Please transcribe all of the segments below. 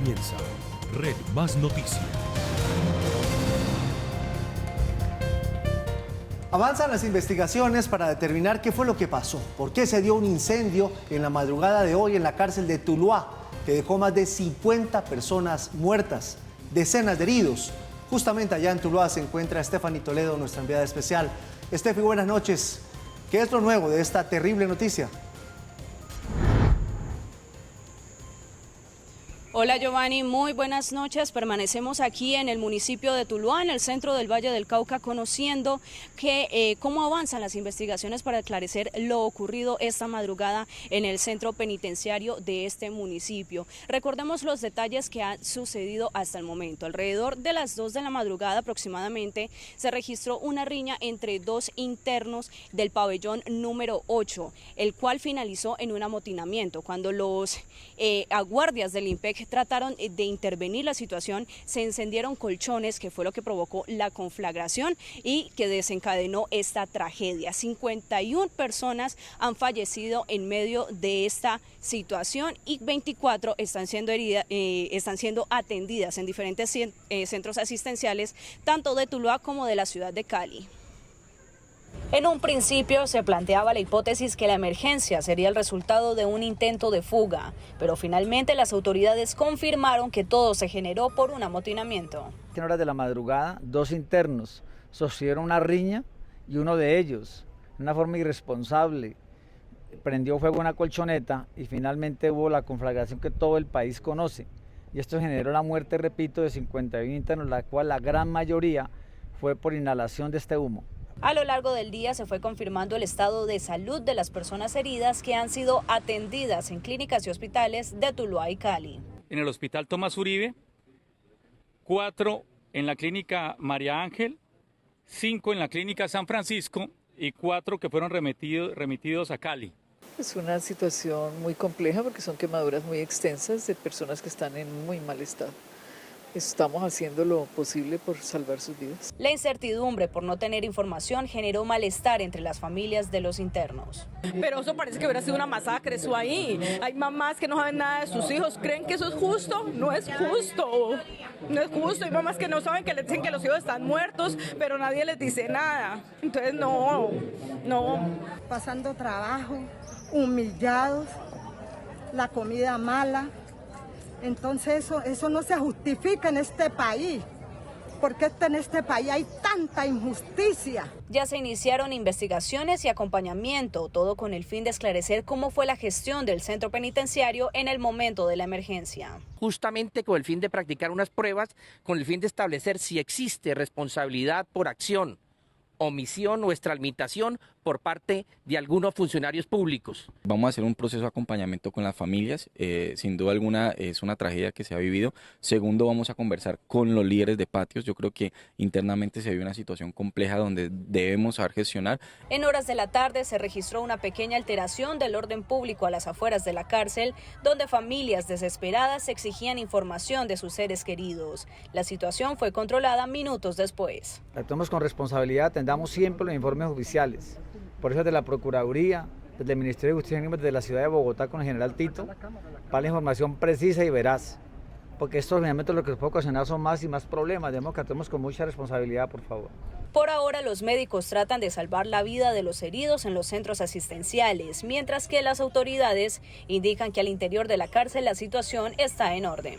comienza Red Más Noticias. Avanzan las investigaciones para determinar qué fue lo que pasó, por qué se dio un incendio en la madrugada de hoy en la cárcel de Tuluá, que dejó más de 50 personas muertas, decenas de heridos. Justamente allá en Tuluá se encuentra Stephanie Toledo, nuestra enviada especial. Steffi, buenas noches. ¿Qué es lo nuevo de esta terrible noticia? Hola Giovanni, muy buenas noches. Permanecemos aquí en el municipio de Tuluá, en el centro del Valle del Cauca, conociendo cómo avanzan las investigaciones para esclarecer lo ocurrido esta madrugada en el centro penitenciario de este municipio. Recordemos los detalles que han sucedido hasta el momento. Alrededor de las 2 de la madrugada aproximadamente se registró una riña entre dos internos del pabellón número 8, el cual finalizó en un amotinamiento. Cuando los guardias del IMPEC trataron de intervenir la situación, se encendieron colchones, que fue lo que provocó la conflagración y que desencadenó esta tragedia. 51 personas han fallecido en medio de esta situación y 24 están siendo atendidas en diferentes centros asistenciales, tanto de Tuluá como de la ciudad de Cali. En un principio se planteaba la hipótesis que la emergencia sería el resultado de un intento de fuga, pero finalmente las autoridades confirmaron que todo se generó por un amotinamiento. En horas de la madrugada, dos internos sostuvieron una riña y uno de ellos, de una forma irresponsable, prendió fuego a una colchoneta y finalmente hubo la conflagración que todo el país conoce. Y esto generó la muerte, repito, de 51 internos, la cual la gran mayoría fue por inhalación de este humo. A lo largo del día se fue confirmando el estado de salud de las personas heridas que han sido atendidas en clínicas y hospitales de Tuluá y Cali. En el hospital Tomás Uribe, 4 en la clínica María Ángel, 5 en la clínica San Francisco y 4 que fueron remitidos a Cali. Es una situación muy compleja porque son quemaduras muy extensas de personas que están en muy mal estado. Estamos haciendo lo posible por salvar sus vidas. La incertidumbre por no tener información generó malestar entre las familias de los internos. Pero eso parece que hubiera sido una masacre, eso ahí. Hay mamás que no saben nada de sus hijos. ¿Creen que eso es justo? No es justo. No es justo. Hay mamás que no saben, que les dicen que los hijos están muertos, pero nadie les dice nada. Entonces no. Pasando trabajo, humillados, la comida mala. Entonces eso no se justifica en este país, porque en este país hay tanta injusticia. Ya se iniciaron investigaciones y acompañamiento, todo con el fin de esclarecer cómo fue la gestión del centro penitenciario en el momento de la emergencia. Justamente con el fin de practicar unas pruebas, con el fin de establecer si existe responsabilidad por acción, omisión o extralimitación por parte de algunos funcionarios públicos. Vamos a hacer un proceso de acompañamiento con las familias, sin duda alguna es una tragedia que se ha vivido. Segundo, vamos a conversar con los líderes de patios. Yo creo que internamente se vive una situación compleja donde debemos saber gestionar. En horas de la tarde se registró una pequeña alteración del orden público a las afueras de la cárcel, donde familias desesperadas exigían información de sus seres queridos. La situación fue controlada minutos después. Actuamos con responsabilidad, atendamos siempre los informes oficiales. Por eso desde la Procuraduría, desde el Ministerio de Justicia y desde la ciudad de Bogotá con el general Tito, para la información precisa y veraz. Porque estos finalmente lo que puede ocasionar son más y más problemas. Debemos que actuemos con mucha responsabilidad, por favor. Por ahora los médicos tratan de salvar la vida de los heridos en los centros asistenciales, mientras que las autoridades indican que al interior de la cárcel la situación está en orden.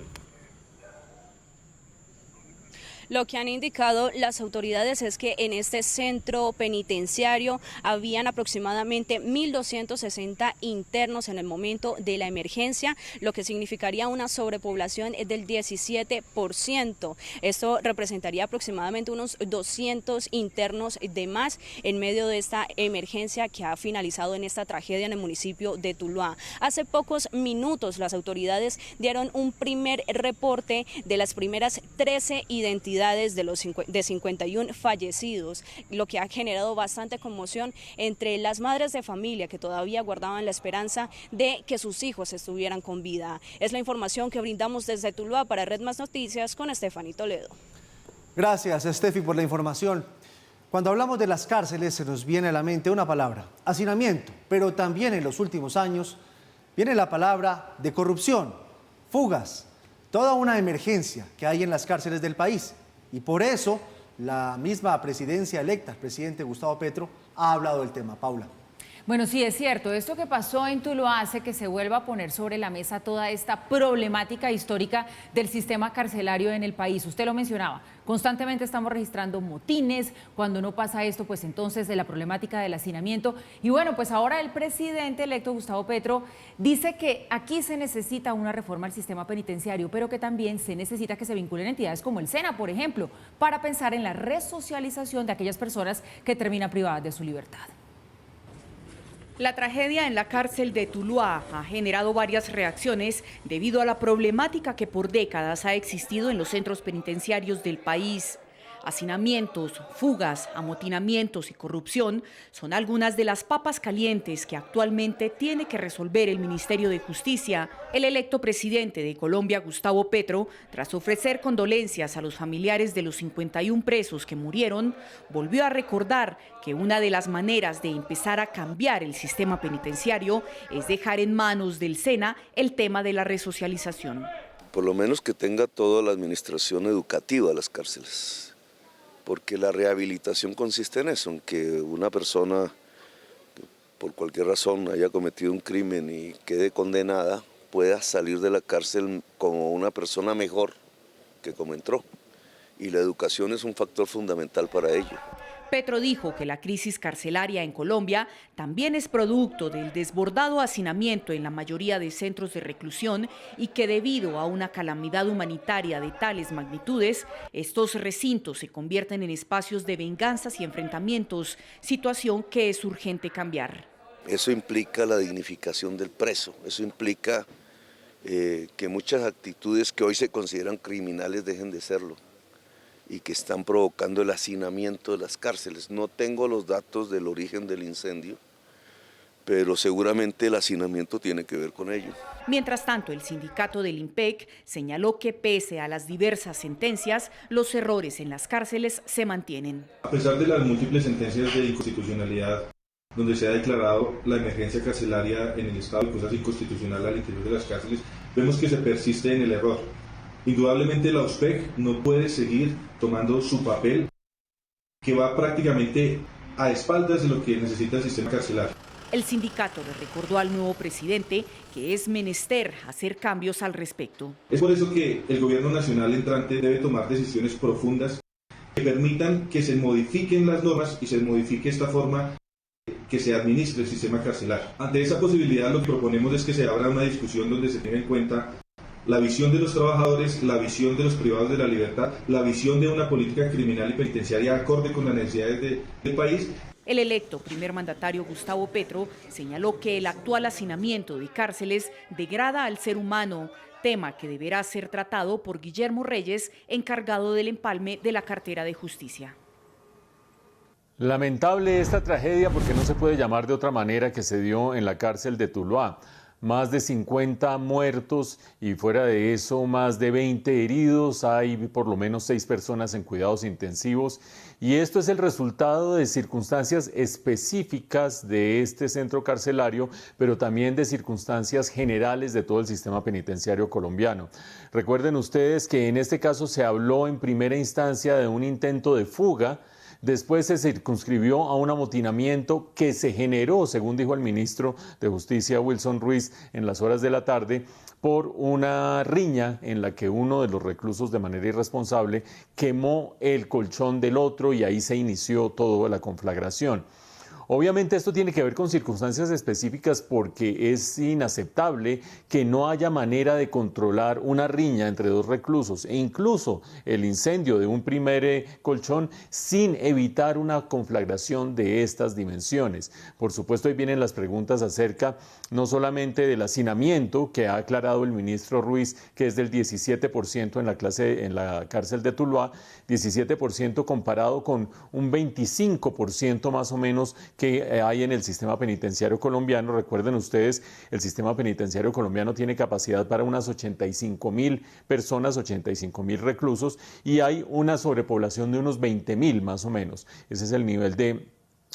Lo que han indicado las autoridades es que en este centro penitenciario habían aproximadamente 1.260 internos en el momento de la emergencia, lo que significaría una sobrepoblación del 17%. Esto representaría aproximadamente unos 200 internos de más en medio de esta emergencia que ha finalizado en esta tragedia en el municipio de Tuluá. Hace pocos minutos las autoridades dieron un primer reporte de las primeras 13 identidades de 51 fallecidos, lo que ha generado bastante conmoción entre las madres de familia que todavía guardaban la esperanza de que sus hijos estuvieran con vida. Es la información que brindamos desde Tuluá para Red Más Noticias con Stephanie Toledo. Gracias, Steffi, por la información. Cuando hablamos de las cárceles se nos viene a la mente una palabra, hacinamiento, pero también en los últimos años viene la palabra de corrupción, fugas. toda una emergencia que hay en las cárceles del país. Y por eso la misma presidencia electa, el presidente Gustavo Petro, ha hablado del tema. Paula. Bueno, sí, es cierto. Esto que pasó en Tuluá hace que se vuelva a poner sobre la mesa toda esta problemática histórica del sistema carcelario en el país. Usted lo mencionaba, constantemente estamos registrando motines. Cuando no pasa esto, pues entonces de la problemática del hacinamiento. Y bueno, pues ahora el presidente electo, Gustavo Petro, dice que aquí se necesita una reforma al sistema penitenciario, pero que también se necesita que se vinculen entidades como el SENA, por ejemplo, para pensar en la resocialización de aquellas personas que terminan privadas de su libertad. La tragedia en la cárcel de Tuluá ha generado varias reacciones debido a la problemática que por décadas ha existido en los centros penitenciarios del país. Hacinamientos, fugas, amotinamientos y corrupción son algunas de las papas calientes que actualmente tiene que resolver el Ministerio de Justicia. El electo presidente de Colombia, Gustavo Petro, tras ofrecer condolencias a los familiares de los 51 presos que murieron, volvió a recordar que una de las maneras de empezar a cambiar el sistema penitenciario es dejar en manos del SENA el tema de la resocialización. Por lo menos que tenga toda la administración educativa de las cárceles. Porque la rehabilitación consiste en eso, en que una persona, por cualquier razón, haya cometido un crimen y quede condenada, pueda salir de la cárcel como una persona mejor que como entró. Y la educación es un factor fundamental para ello. Petro dijo que la crisis carcelaria en Colombia también es producto del desbordado hacinamiento en la mayoría de centros de reclusión y que debido a una calamidad humanitaria de tales magnitudes, estos recintos se convierten en espacios de venganzas y enfrentamientos, situación que es urgente cambiar. Eso implica la dignificación del preso, eso implica que muchas actitudes que hoy se consideran criminales dejen de serlo y que están provocando el hacinamiento de las cárceles. No tengo los datos del origen del incendio, pero seguramente el hacinamiento tiene que ver con ello. Mientras tanto, el sindicato del IMPEC señaló que pese a las diversas sentencias, los errores en las cárceles se mantienen. A pesar de las múltiples sentencias de inconstitucionalidad, donde se ha declarado la emergencia carcelaria en el estado de cosas inconstitucional al interior de las cárceles, vemos que se persiste en el error. Indudablemente la USPEC no puede seguir tomando su papel, que va prácticamente a espaldas de lo que necesita el sistema carcelario. El sindicato le recordó al nuevo presidente que es menester hacer cambios al respecto. Es por eso que el gobierno nacional entrante debe tomar decisiones profundas que permitan que se modifiquen las normas y se modifique esta forma que se administre el sistema carcelario. Ante esa posibilidad, lo que proponemos es que se abra una discusión donde se tenga en cuenta la visión de los trabajadores, la visión de los privados de la libertad, la visión de una política criminal y penitenciaria acorde con las necesidades del país. El electo primer mandatario Gustavo Petro señaló que el actual hacinamiento de cárceles degrada al ser humano, tema que deberá ser tratado por Guillermo Reyes, encargado del empalme de la cartera de Justicia. Lamentable esta tragedia porque no se puede llamar de otra manera que se dio en la cárcel de Tuluá. Más de 50 muertos y fuera de eso más de 20 heridos, hay por lo menos 6 personas en cuidados intensivos y esto es el resultado de circunstancias específicas de este centro carcelario, pero también de circunstancias generales de todo el sistema penitenciario colombiano. Recuerden ustedes que en este caso se habló en primera instancia de un intento de fuga. Después se circunscribió a un amotinamiento que se generó, según dijo el ministro de Justicia Wilson Ruiz en las horas de la tarde, por una riña en la que uno de los reclusos de manera irresponsable quemó el colchón del otro y ahí se inició toda la conflagración. Obviamente esto tiene que ver con circunstancias específicas porque es inaceptable que no haya manera de controlar una riña entre dos reclusos e incluso el incendio de un primer colchón sin evitar una conflagración de estas dimensiones. Por supuesto, ahí vienen las preguntas acerca no solamente del hacinamiento que ha aclarado el ministro Ruiz, que es del 17% en la cárcel de Tuluá, 17% comparado con un 25% más o menos que hay en el sistema penitenciario colombiano. Recuerden ustedes, el sistema penitenciario colombiano tiene capacidad para unas 85.000 personas, 85.000 reclusos, y hay una sobrepoblación de unos 20.000 más o menos. Ese es el nivel de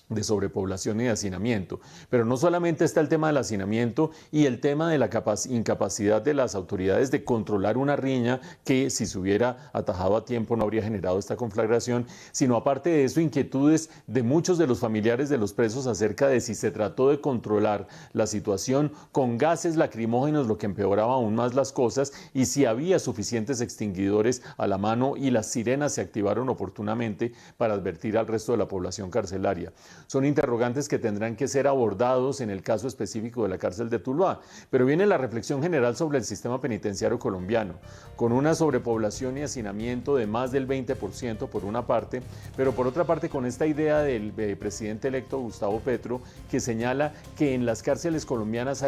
de sobrepoblación y de hacinamiento. Pero no solamente está el tema del hacinamiento y el tema de la incapacidad de las autoridades de controlar una riña que, si se hubiera atajado a tiempo, no habría generado esta conflagración, sino aparte de eso, inquietudes de muchos de los familiares de los presos acerca de si se trató de controlar la situación con gases lacrimógenos, lo que empeoraba aún más las cosas, y si había suficientes extinguidores a la mano y las sirenas se activaron oportunamente para advertir al resto de la población carcelaria. Son interrogantes que tendrán que ser abordados en el caso específico de la cárcel de Tuluá. Pero viene la reflexión general sobre el sistema penitenciario colombiano, con una sobrepoblación y hacinamiento de más del 20% por una parte, pero por otra parte con esta idea del presidente electo Gustavo Petro, que señala que en las cárceles colombianas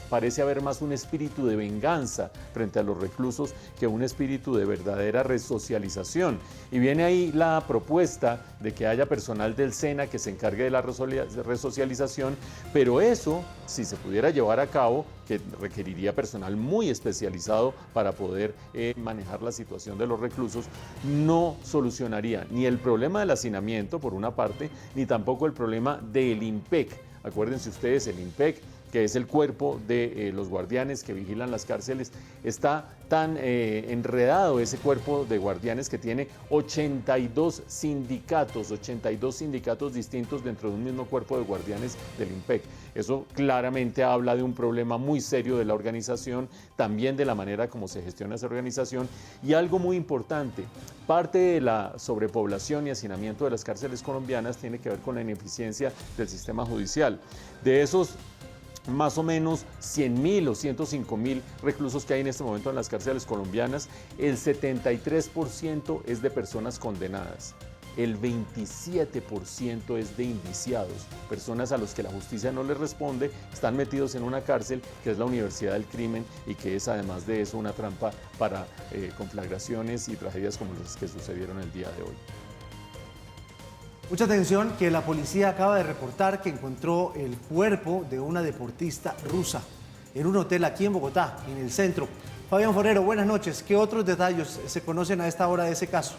parece haber más un espíritu de venganza frente a los reclusos que un espíritu de verdadera resocialización. Y viene ahí la propuesta de que haya personal del SENA que se encargue de la resocialización, pero eso, si se pudiera llevar a cabo, que requeriría personal muy especializado para poder manejar la situación de los reclusos, no solucionaría ni el problema del hacinamiento, por una parte, ni tampoco el problema del INPEC. Acuérdense ustedes, el INPEC, que es el cuerpo de los guardianes que vigilan las cárceles, está tan enredado ese cuerpo de guardianes que tiene 82 sindicatos distintos dentro de un mismo cuerpo de guardianes del INPEC. Eso claramente habla de un problema muy serio de la organización, también de la manera como se gestiona esa organización, y algo muy importante, parte de la sobrepoblación y hacinamiento de las cárceles colombianas tiene que ver con la ineficiencia del sistema judicial. De esos más o menos 100.000 o 105.000 reclusos que hay en este momento en las cárceles colombianas, el 73% es de personas condenadas. El 27% es de indiciados, personas a los que la justicia no les responde, están metidos en una cárcel que es la Universidad del Crimen y que es además de eso una trampa para conflagraciones y tragedias como las que sucedieron el día de hoy. Mucha atención, que la policía acaba de reportar que encontró el cuerpo de una deportista rusa en un hotel aquí en Bogotá, en el centro. Fabián Forero, buenas noches. ¿Qué otros detalles se conocen a esta hora de ese caso?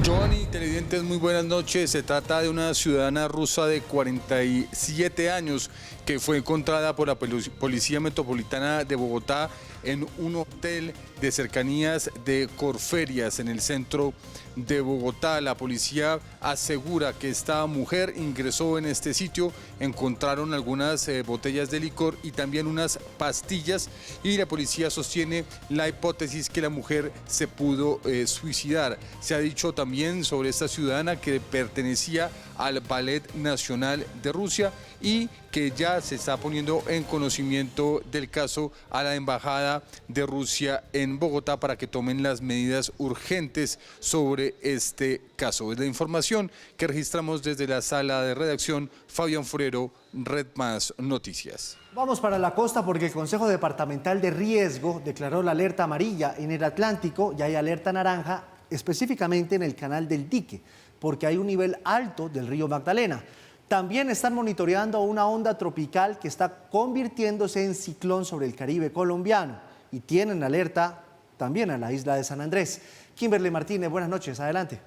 Giovanni, televidentes, muy buenas noches. Se trata de una ciudadana rusa de 47 años que fue encontrada por la Policía Metropolitana de Bogotá en un hotel de cercanías de Corferias en el centro de Bogotá. La policía asegura que esta mujer ingresó en este sitio, encontraron algunas botellas de licor y también unas pastillas, y la policía sostiene la hipótesis que la mujer se pudo suicidar. Se ha dicho también sobre esta ciudadana que pertenecía al Ballet Nacional de Rusia y que ya se está poniendo en conocimiento del caso a la Embajada de Rusia en Bogotá para que tomen las medidas urgentes sobre este caso. Es la información que registramos desde la sala de redacción. Fabián Forero, Red Más Noticias. Vamos para la costa porque el Consejo Departamental de Riesgo declaró la alerta amarilla en el Atlántico y hay alerta naranja específicamente en el Canal del Dique, porque hay un nivel alto del río Magdalena. También están monitoreando una onda tropical que está convirtiéndose en ciclón sobre el Caribe colombiano y tienen alerta también a la isla de San Andrés. Kimberly Martínez, buenas noches, adelante.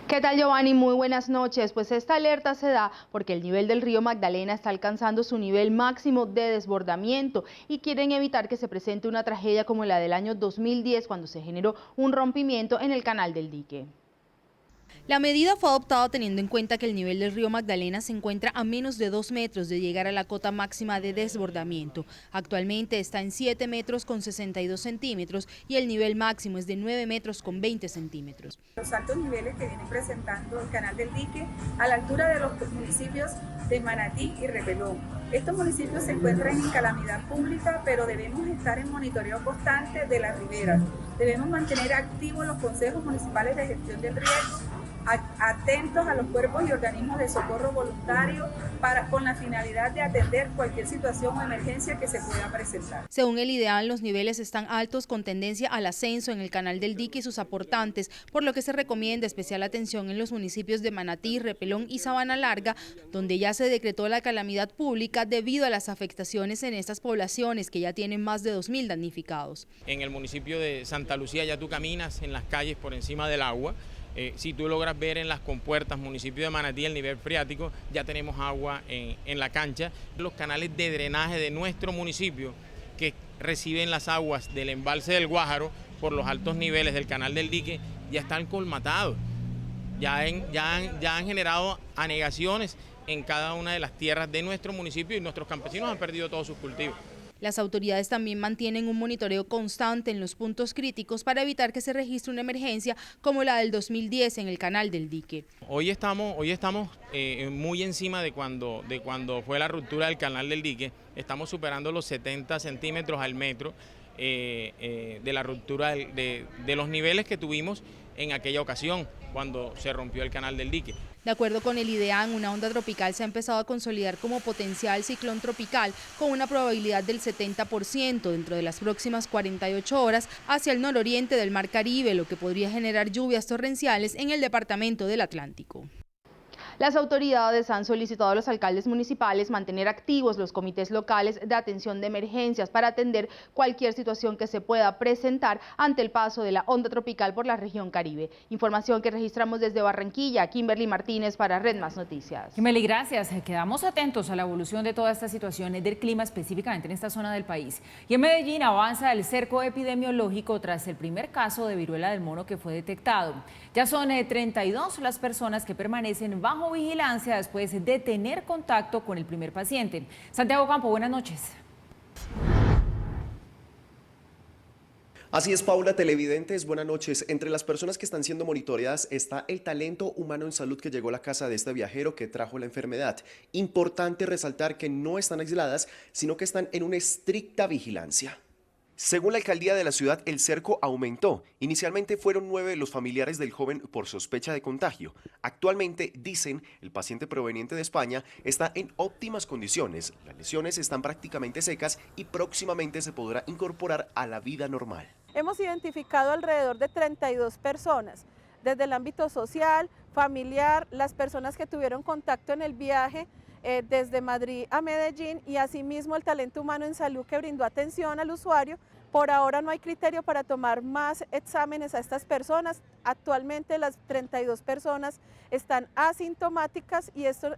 ¿Qué tal, Giovanni? Muy buenas noches. Pues esta alerta se da porque el nivel del río Magdalena está alcanzando su nivel máximo de desbordamiento y quieren evitar que se presente una tragedia como la del año 2010 cuando se generó un rompimiento en el Canal del Dique. La medida fue adoptada teniendo en cuenta que el nivel del río Magdalena se encuentra a menos de 2 metros de llegar a la cota máxima de desbordamiento. Actualmente está en 7 metros con 62 centímetros y el nivel máximo es de 9 metros con 20 centímetros. Los altos niveles que viene presentando el Canal del Dique a la altura de los municipios de Manatí y Repelón. Estos municipios se encuentran en calamidad pública, pero debemos estar en monitoreo constante de las riberas. Debemos mantener activos los consejos municipales de gestión del riesgo, atentos a los cuerpos y organismos de socorro voluntario con la finalidad de atender cualquier situación o emergencia que se pueda presentar. Según el IDEAN, los niveles están altos con tendencia al ascenso en el Canal del Dique y sus aportantes, por lo que se recomienda especial atención en los municipios de Manatí, Repelón y Sabana Larga, donde ya se decretó la calamidad pública debido a las afectaciones en estas poblaciones que ya tienen más de 2.000 damnificados. En el municipio de Santa Lucía ya tú caminas en las calles por encima del agua. Si tú logras ver en las compuertas, municipio de Manatí, el nivel freático, ya tenemos agua en la cancha. Los canales de drenaje de nuestro municipio que reciben las aguas del embalse del Guájaro por los altos niveles del canal del dique ya están colmatados. Ya han generado anegaciones en cada una de las tierras de nuestro municipio y nuestros campesinos han perdido todos sus cultivos. Las autoridades también mantienen un monitoreo constante en los puntos críticos para evitar que se registre una emergencia como la del 2010 en el canal del dique. Hoy estamos muy encima de cuando fue la ruptura del canal del dique. Estamos superando los 70 centímetros al metro de la ruptura de los niveles que tuvimos en aquella ocasión cuando se rompió el canal del dique. De acuerdo con el IDEAN, una onda tropical se ha empezado a consolidar como potencial ciclón tropical con una probabilidad del 70% dentro de las próximas 48 horas hacia el nororiente del Mar Caribe, lo que podría generar lluvias torrenciales en el departamento del Atlántico. Las autoridades han solicitado a los alcaldes municipales mantener activos los comités locales de atención de emergencias para atender cualquier situación que se pueda presentar ante el paso de la onda tropical por la región Caribe. Información que registramos desde Barranquilla. Kimberly Martínez para Red Más Noticias. Kimberly, gracias. Quedamos atentos a la evolución de toda esta situación del clima, específicamente en esta zona del país. Y en Medellín avanza el cerco epidemiológico tras el primer caso de viruela del mono que fue detectado. Ya son 32 las personas que permanecen bajo vigilancia después de tener contacto con el primer paciente. Santiago Campo, buenas noches. Así es, Paula, televidentes, buenas noches. Entre las personas que están siendo monitoreadas está el talento humano en salud que llegó a la casa de este viajero que trajo la enfermedad. Importante resaltar que no están aisladas, sino que están en una estricta vigilancia. Según la alcaldía de la ciudad, el cerco aumentó. Inicialmente fueron 9 los familiares del joven por sospecha de contagio. Actualmente, dicen, el paciente proveniente de España está en óptimas condiciones. Las lesiones están prácticamente secas y próximamente se podrá incorporar a la vida normal. Hemos identificado alrededor de 32 personas, desde el ámbito social, familiar, las personas que tuvieron contacto en el viaje, desde Madrid a Medellín y asimismo el talento humano en salud que brindó atención al usuario. Por ahora no hay criterio para tomar más exámenes a estas personas. Actualmente las 32 personas están asintomáticas y esto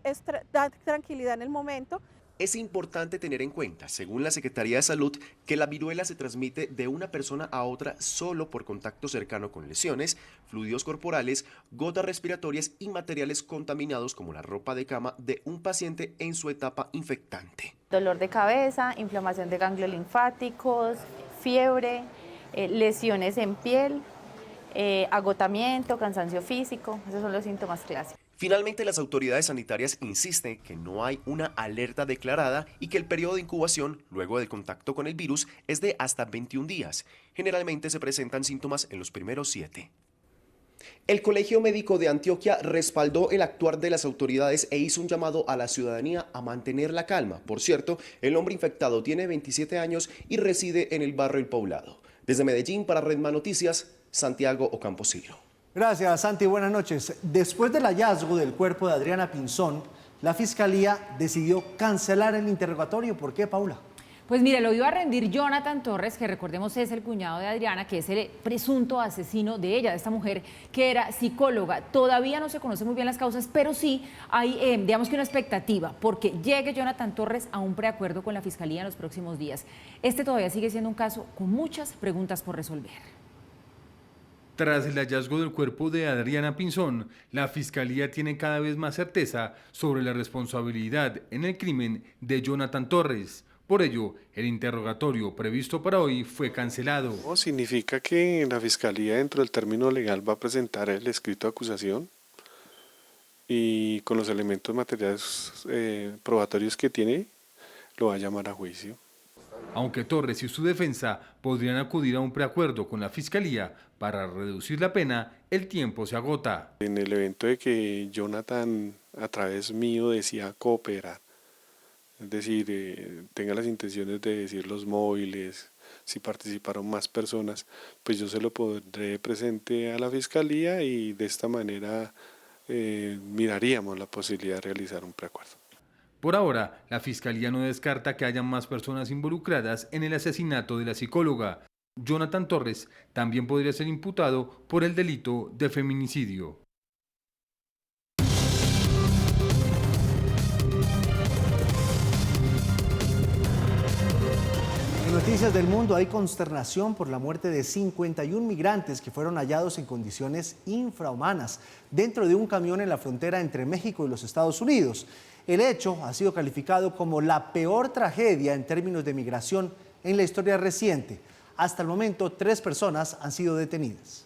da tranquilidad en el momento. Es importante tener en cuenta, según la Secretaría de Salud, que la viruela se transmite de una persona a otra solo por contacto cercano con lesiones, fluidos corporales, gotas respiratorias y materiales contaminados como la ropa de cama de un paciente en su etapa infectante. Dolor de cabeza, inflamación de ganglios linfáticos, fiebre, lesiones en piel, agotamiento, cansancio físico, esos son los síntomas clásicos. Finalmente, las autoridades sanitarias insisten que no hay una alerta declarada y que el periodo de incubación, luego del contacto con el virus, es de hasta 21 días. Generalmente se presentan síntomas en los primeros 7. El Colegio Médico de Antioquia respaldó el actuar de las autoridades e hizo un llamado a la ciudadanía a mantener la calma. Por cierto, el hombre infectado tiene 27 años y reside en el barrio El Poblado. Desde Medellín, para Red Más Noticias, Santiago Ocampo Siglo. Gracias, Santi. Buenas noches. Después del hallazgo del cuerpo de Adriana Pinzón, la Fiscalía decidió cancelar el interrogatorio. ¿Por qué, Paula? Pues mire, lo iba a rendir Jonathan Torres, que recordemos es el cuñado de Adriana, que es el presunto asesino de ella, de esta mujer, que era psicóloga. Todavía no se conocen muy bien las causas, pero sí hay, digamos que una expectativa, porque llegue Jonathan Torres a un preacuerdo con la Fiscalía en los próximos días. Este todavía sigue siendo un caso con muchas preguntas por resolver. Tras el hallazgo del cuerpo de Adriana Pinzón, la Fiscalía tiene cada vez más certeza sobre la responsabilidad en el crimen de Jonathan Torres. Por ello, el interrogatorio previsto para hoy fue cancelado. Significa que la Fiscalía, dentro del término legal, va a presentar el escrito de acusación y con los elementos materiales probatorios que tiene, lo va a llamar a juicio. Aunque Torres y su defensa podrían acudir a un preacuerdo con la Fiscalía para reducir la pena, el tiempo se agota. En el evento de que Jonathan, a través mío, decía cooperar, es decir, tenga las intenciones de decir los móviles, si participaron más personas, pues yo se lo pondré presente a la Fiscalía y de esta manera miraríamos la posibilidad de realizar un preacuerdo. Por ahora, la Fiscalía no descarta que haya más personas involucradas en el asesinato de la psicóloga. Jonathan Torres también podría ser imputado por el delito de feminicidio. En noticias del mundo hay consternación por la muerte de 51 migrantes que fueron hallados en condiciones infrahumanas dentro de un camión en la frontera entre México y los Estados Unidos. El hecho ha sido calificado como la peor tragedia en términos de migración en la historia reciente. Hasta el momento, 3 personas han sido detenidas.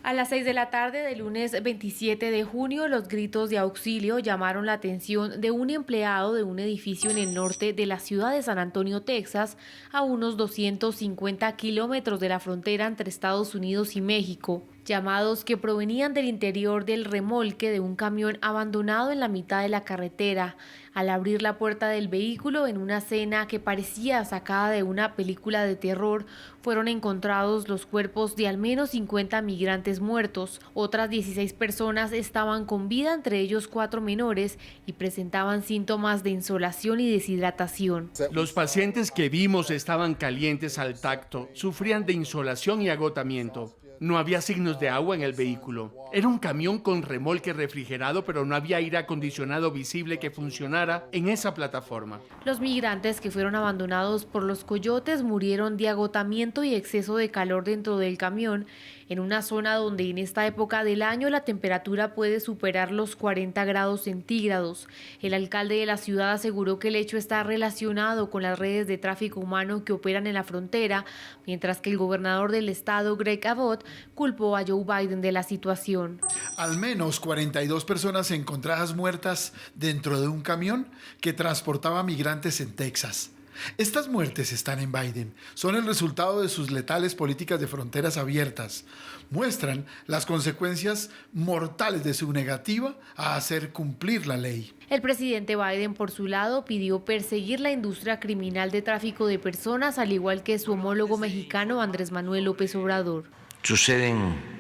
A las 6 de la tarde del lunes 27 de junio, los gritos de auxilio llamaron la atención de un empleado de un edificio en el norte de la ciudad de San Antonio, Texas, a unos 250 kilómetros de la frontera entre Estados Unidos y México. Llamados que provenían del interior del remolque de un camión abandonado en la mitad de la carretera. Al abrir la puerta del vehículo, en una escena que parecía sacada de una película de terror, fueron encontrados los cuerpos de al menos 50 migrantes muertos. Otras 16 personas estaban con vida, entre ellos 4 menores, y presentaban síntomas de insolación y deshidratación. Los pacientes que vimos estaban calientes al tacto, sufrían de insolación y agotamiento. No había signos de agua en el vehículo. Era un camión con remolque refrigerado, pero no había aire acondicionado visible que funcionara en esa plataforma. Los migrantes que fueron abandonados por los coyotes murieron de agotamiento y exceso de calor dentro del camión, en una zona donde en esta época del año la temperatura puede superar los 40 grados centígrados. El alcalde de la ciudad aseguró que el hecho está relacionado con las redes de tráfico humano que operan en la frontera, mientras que el gobernador del estado, Greg Abbott, culpó a Joe Biden de la situación. Al menos 42 personas encontradas muertas dentro de un camión que transportaba migrantes en Texas. Estas muertes están en Biden, son el resultado de sus letales políticas de fronteras abiertas. Muestran las consecuencias mortales de su negativa a hacer cumplir la ley. El presidente Biden, por su lado, pidió perseguir la industria criminal de tráfico de personas, al igual que su homólogo mexicano Andrés Manuel López Obrador. Suceden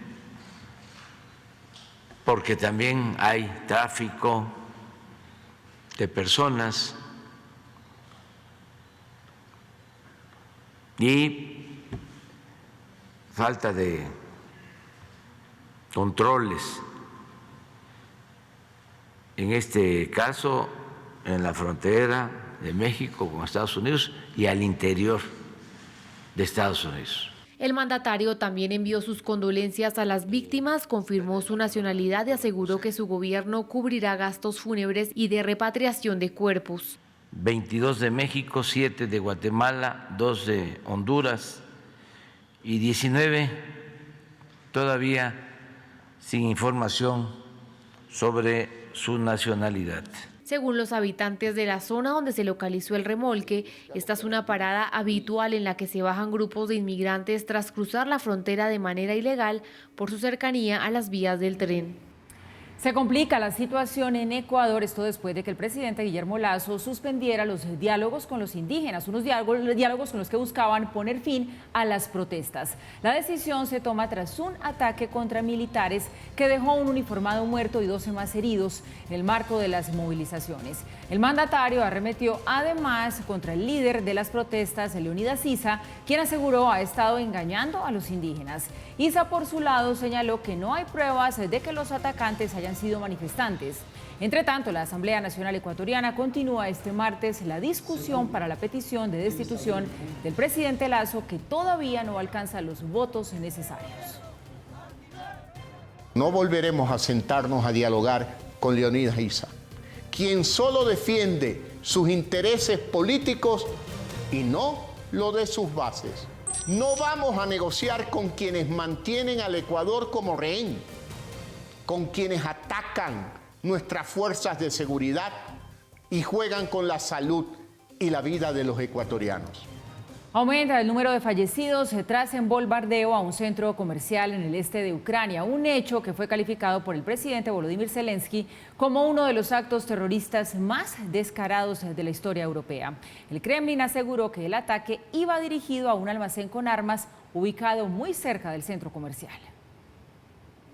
porque también hay tráfico de personas y falta de controles, en este caso en la frontera de México con Estados Unidos y al interior de Estados Unidos. El mandatario también envió sus condolencias a las víctimas, confirmó su nacionalidad y aseguró que su gobierno cubrirá gastos fúnebres y de repatriación de cuerpos. 22 de México, 7 de Guatemala, 2 de Honduras y 19 todavía sin información sobre su nacionalidad. Según los habitantes de la zona donde se localizó el remolque, esta es una parada habitual en la que se bajan grupos de inmigrantes tras cruzar la frontera de manera ilegal por su cercanía a las vías del tren. Se complica la situación en Ecuador, esto después de que el presidente Guillermo Lasso suspendiera los diálogos con los indígenas, unos diálogos con los que buscaban poner fin a las protestas. La decisión se toma tras un ataque contra militares que dejó un uniformado muerto y 12 más heridos en el marco de las movilizaciones. El mandatario arremetió además contra el líder de las protestas, Leonidas Issa, quien aseguró ha estado engañando a los indígenas. Issa, por su lado, señaló que no hay pruebas de que los atacantes hayan sido manifestantes. Entre tanto, la Asamblea Nacional Ecuatoriana continúa este martes la discusión para la petición de destitución del presidente Lasso, que todavía no alcanza los votos necesarios. No volveremos a sentarnos a dialogar con Leonidas Issa, quien solo defiende sus intereses políticos y no lo de sus bases. No vamos a negociar con quienes mantienen al Ecuador como rehén, con quienes atacan nuestras fuerzas de seguridad y juegan con la salud y la vida de los ecuatorianos. Aumenta el número de fallecidos tras un bombardeo a un centro comercial en el este de Ucrania, un hecho que fue calificado por el presidente Volodymyr Zelensky como uno de los actos terroristas más descarados de la historia europea. El Kremlin aseguró que el ataque iba dirigido a un almacén con armas ubicado muy cerca del centro comercial.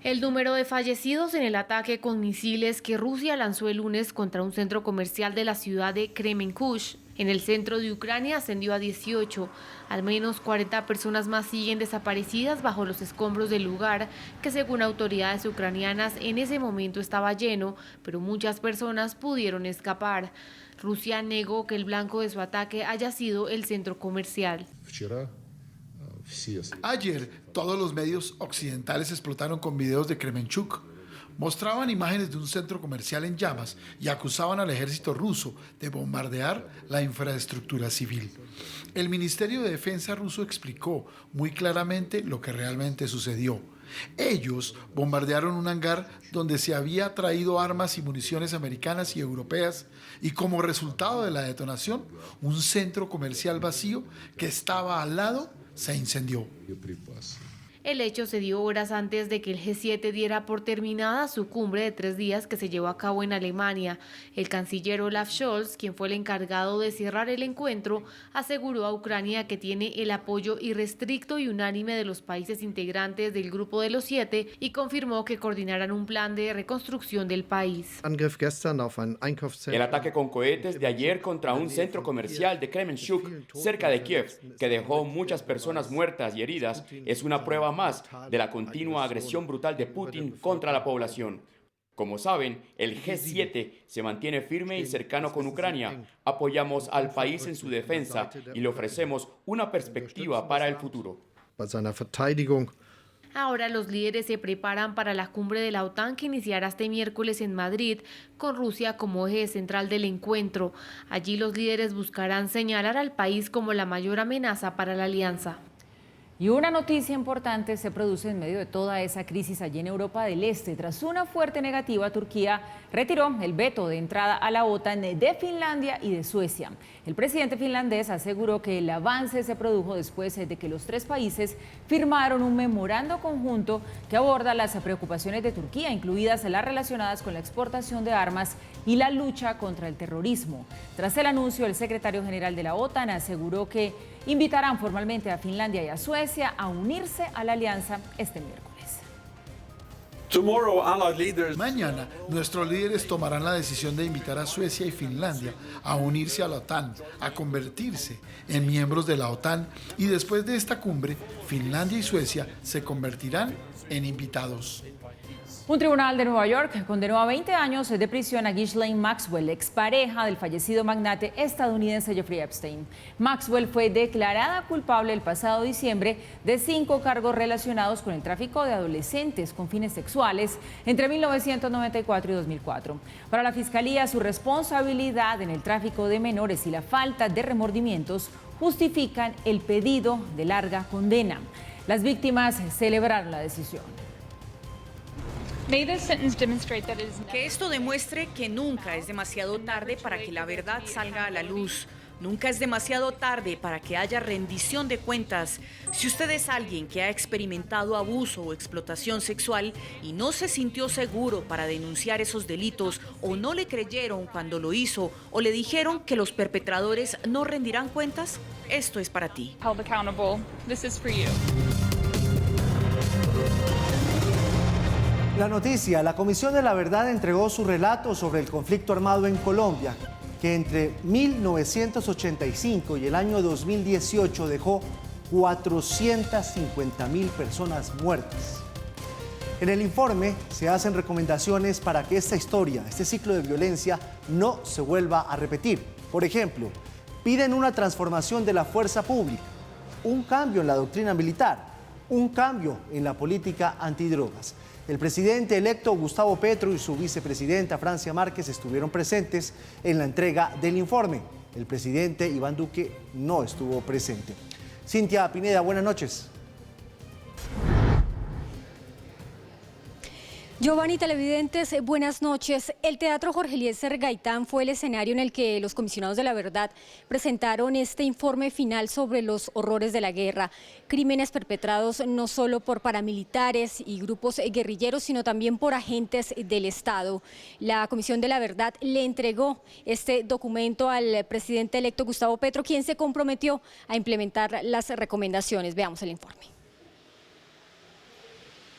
El número de fallecidos en el ataque con misiles que Rusia lanzó el lunes contra un centro comercial de la ciudad de Kremenkush En el centro de Ucrania ascendió a 18. Al menos 40 personas más siguen desaparecidas bajo los escombros del lugar, que según autoridades ucranianas en ese momento estaba lleno, pero muchas personas pudieron escapar. Rusia negó que el blanco de su ataque haya sido el centro comercial. Ayer, todos los medios occidentales explotaron con videos de Kremenchuk. Mostraban imágenes de un centro comercial en llamas y acusaban al ejército ruso de bombardear la infraestructura civil. El Ministerio de Defensa ruso explicó muy claramente lo que realmente sucedió. Ellos bombardearon un hangar donde se había traído armas y municiones americanas y europeas y como resultado de la detonación, un centro comercial vacío que estaba al lado se incendió. El hecho se dio horas antes de que el G7 diera por terminada su cumbre de 3 días que se llevó a cabo en Alemania. El canciller Olaf Scholz, quien fue el encargado de cerrar el encuentro, aseguró a Ucrania que tiene el apoyo irrestricto y unánime de los países integrantes del Grupo de los 7 y confirmó que coordinarán un plan de reconstrucción del país. El ataque con cohetes de ayer contra un centro comercial de Kremenchuk, cerca de Kiev, que dejó muchas personas muertas y heridas, es una prueba más de la continua agresión brutal de Putin contra la población. Como saben, el G7 se mantiene firme y cercano con Ucrania. Apoyamos al país en su defensa y le ofrecemos una perspectiva para el futuro. Ahora los líderes se preparan para la cumbre de la OTAN que iniciará este miércoles en Madrid, con Rusia como eje central del encuentro. Allí los líderes buscarán señalar al país como la mayor amenaza para la alianza. Y una noticia importante se produce en medio de toda esa crisis allí en Europa del Este. Tras una fuerte negativa, Turquía retiró el veto de entrada a la OTAN de Finlandia y de Suecia. El presidente finlandés aseguró que el avance se produjo después de que los 3 países firmaron un memorando conjunto que aborda las preocupaciones de Turquía, incluidas las relacionadas con la exportación de armas y la lucha contra el terrorismo. Tras el anuncio, el secretario general de la OTAN aseguró que invitarán formalmente a Finlandia y a Suecia a unirse a la alianza este miércoles. Mañana, nuestros líderes tomarán la decisión de invitar a Suecia y Finlandia a unirse a la OTAN, a convertirse en miembros de la OTAN y después de esta cumbre, Finlandia y Suecia se convertirán en invitados. Un tribunal de Nueva York condenó a 20 años de prisión a Ghislaine Maxwell, expareja del fallecido magnate estadounidense Jeffrey Epstein. Maxwell fue declarada culpable el pasado diciembre de 5 cargos relacionados con el tráfico de adolescentes con fines sexuales entre 1994 y 2004. Para la Fiscalía, su responsabilidad en el tráfico de menores y la falta de remordimientos justifican el pedido de larga condena. Las víctimas celebraron la decisión. Que esto demuestre que nunca es demasiado tarde para que la verdad salga a la luz. Nunca es demasiado tarde para que haya rendición de cuentas. Si usted es alguien que ha experimentado abuso o explotación sexual y no se sintió seguro para denunciar esos delitos o no le creyeron cuando lo hizo o le dijeron que los perpetradores no rendirán cuentas, esto es para ti. La noticia, la Comisión de la Verdad entregó su relato sobre el conflicto armado en Colombia, que entre 1985 y el año 2018 dejó 450.000 personas muertas. En el informe se hacen recomendaciones para que esta historia, este ciclo de violencia, no se vuelva a repetir. Por ejemplo, piden una transformación de la fuerza pública, un cambio en la doctrina militar, un cambio en la política antidrogas. El presidente electo Gustavo Petro y su vicepresidenta Francia Márquez estuvieron presentes en la entrega del informe. El presidente Iván Duque no estuvo presente. Cintia Pineda, buenas noches. Giovanni, televidentes, buenas noches. El Teatro Jorge Eliezer Gaitán fue el escenario en el que los comisionados de la verdad presentaron este informe final sobre los horrores de la guerra, crímenes perpetrados no solo por paramilitares y grupos guerrilleros, sino también por agentes del Estado. La Comisión de la Verdad le entregó este documento al presidente electo Gustavo Petro, quien se comprometió a implementar las recomendaciones. Veamos el informe.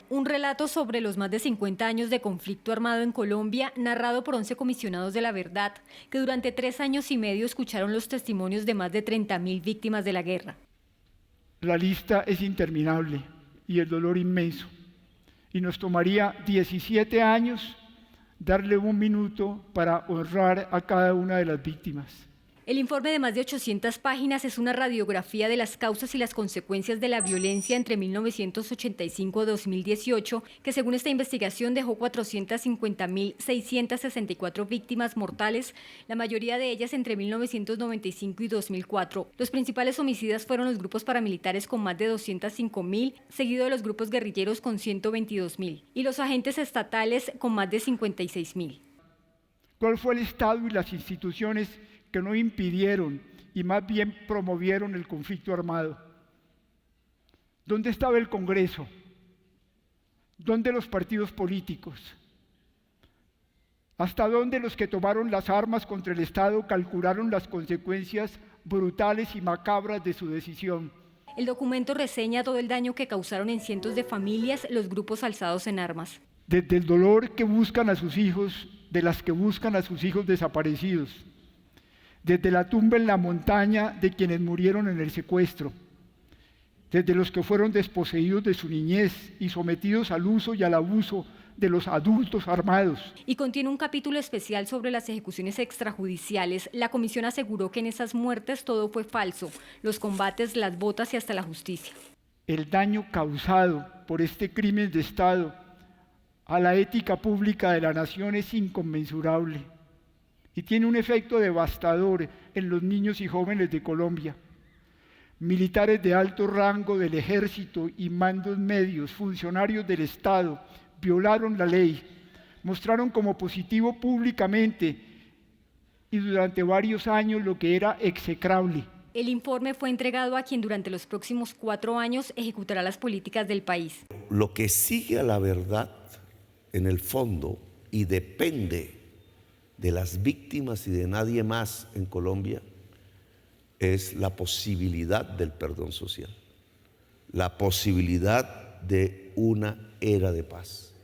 Un relato sobre los más de 50 años de conflicto armado en Colombia, narrado por 11 comisionados de la verdad, que durante 3 años y medio escucharon los testimonios de más de 30.000 víctimas de la guerra. La lista es interminable y el dolor inmenso. Y nos tomaría 17 años darle 1 minuto para honrar a cada una de las víctimas. El informe de más de 800 páginas es una radiografía de las causas y las consecuencias de la violencia entre 1985 y 2018, que según esta investigación dejó 450.664 víctimas mortales, la mayoría de ellas entre 1995 y 2004. Los principales homicidas fueron los grupos paramilitares con más de 205.000, seguido de los grupos guerrilleros con 122.000, y los agentes estatales con más de 56.000. ¿Cuál fue el Estado y las instituciones que no impidieron y más bien promovieron el conflicto armado? ¿Dónde estaba el Congreso? ¿Dónde los partidos políticos? ¿Hasta dónde los que tomaron las armas contra el Estado calcularon las consecuencias brutales y macabras de su decisión? El documento reseña todo el daño que causaron en cientos de familias los grupos alzados en armas. Desde el dolor que buscan a sus hijos, de las que buscan a sus hijos desaparecidos, desde la tumba en la montaña de quienes murieron en el secuestro, desde los que fueron desposeídos de su niñez y sometidos al uso y al abuso de los adultos armados. Y contiene un capítulo especial sobre las ejecuciones extrajudiciales. La comisión aseguró que en esas muertes todo fue falso, los combates, las botas y hasta la justicia. El daño causado por este crimen de Estado a la ética pública de la nación es inconmensurable y tiene un efecto devastador en los niños y jóvenes de Colombia. Militares de alto rango del ejército y mandos medios, funcionarios del Estado, violaron la ley, mostraron como positivo públicamente y durante varios años lo que era execrable. El informe fue entregado a quien durante los próximos 4 años ejecutará las políticas del país. Lo que sigue a la verdad en el fondo y depende de las víctimas y de nadie más en Colombia es la posibilidad del perdón social, la posibilidad de una era de paz,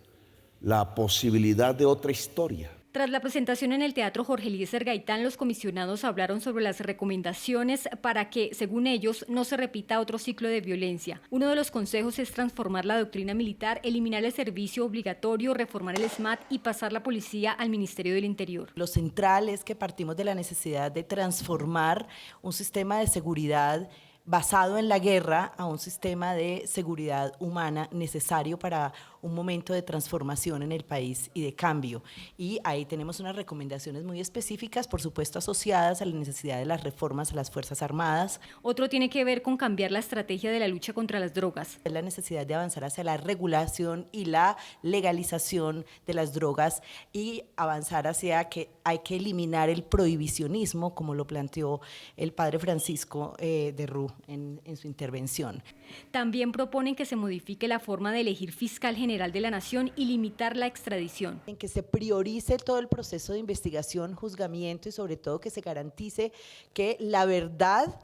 la posibilidad de otra historia. Tras la presentación en el Teatro Jorge Eliezer Gaitán, los comisionados hablaron sobre las recomendaciones para que, según ellos, no se repita otro ciclo de violencia. Uno de los consejos es transformar la doctrina militar, eliminar el servicio obligatorio, reformar el SMAT y pasar la policía al Ministerio del Interior. Lo central es que partimos de la necesidad de transformar un sistema de seguridad basado en la guerra a un sistema de seguridad humana necesario para un momento de transformación en el país y de cambio. Y ahí tenemos unas recomendaciones muy específicas, por supuesto asociadas a la necesidad de las reformas a las Fuerzas Armadas. Otro tiene que ver con cambiar la estrategia de la lucha contra las drogas. Es la necesidad de avanzar hacia la regulación y la legalización de las drogas y avanzar hacia que hay que eliminar el prohibicionismo, como lo planteó el padre Francisco de Rú en su intervención. También proponen que se modifique la forma de elegir fiscal general de la Nación y limitar la extradición. En que se priorice todo el proceso de investigación, juzgamiento y sobre todo que se garantice que la verdad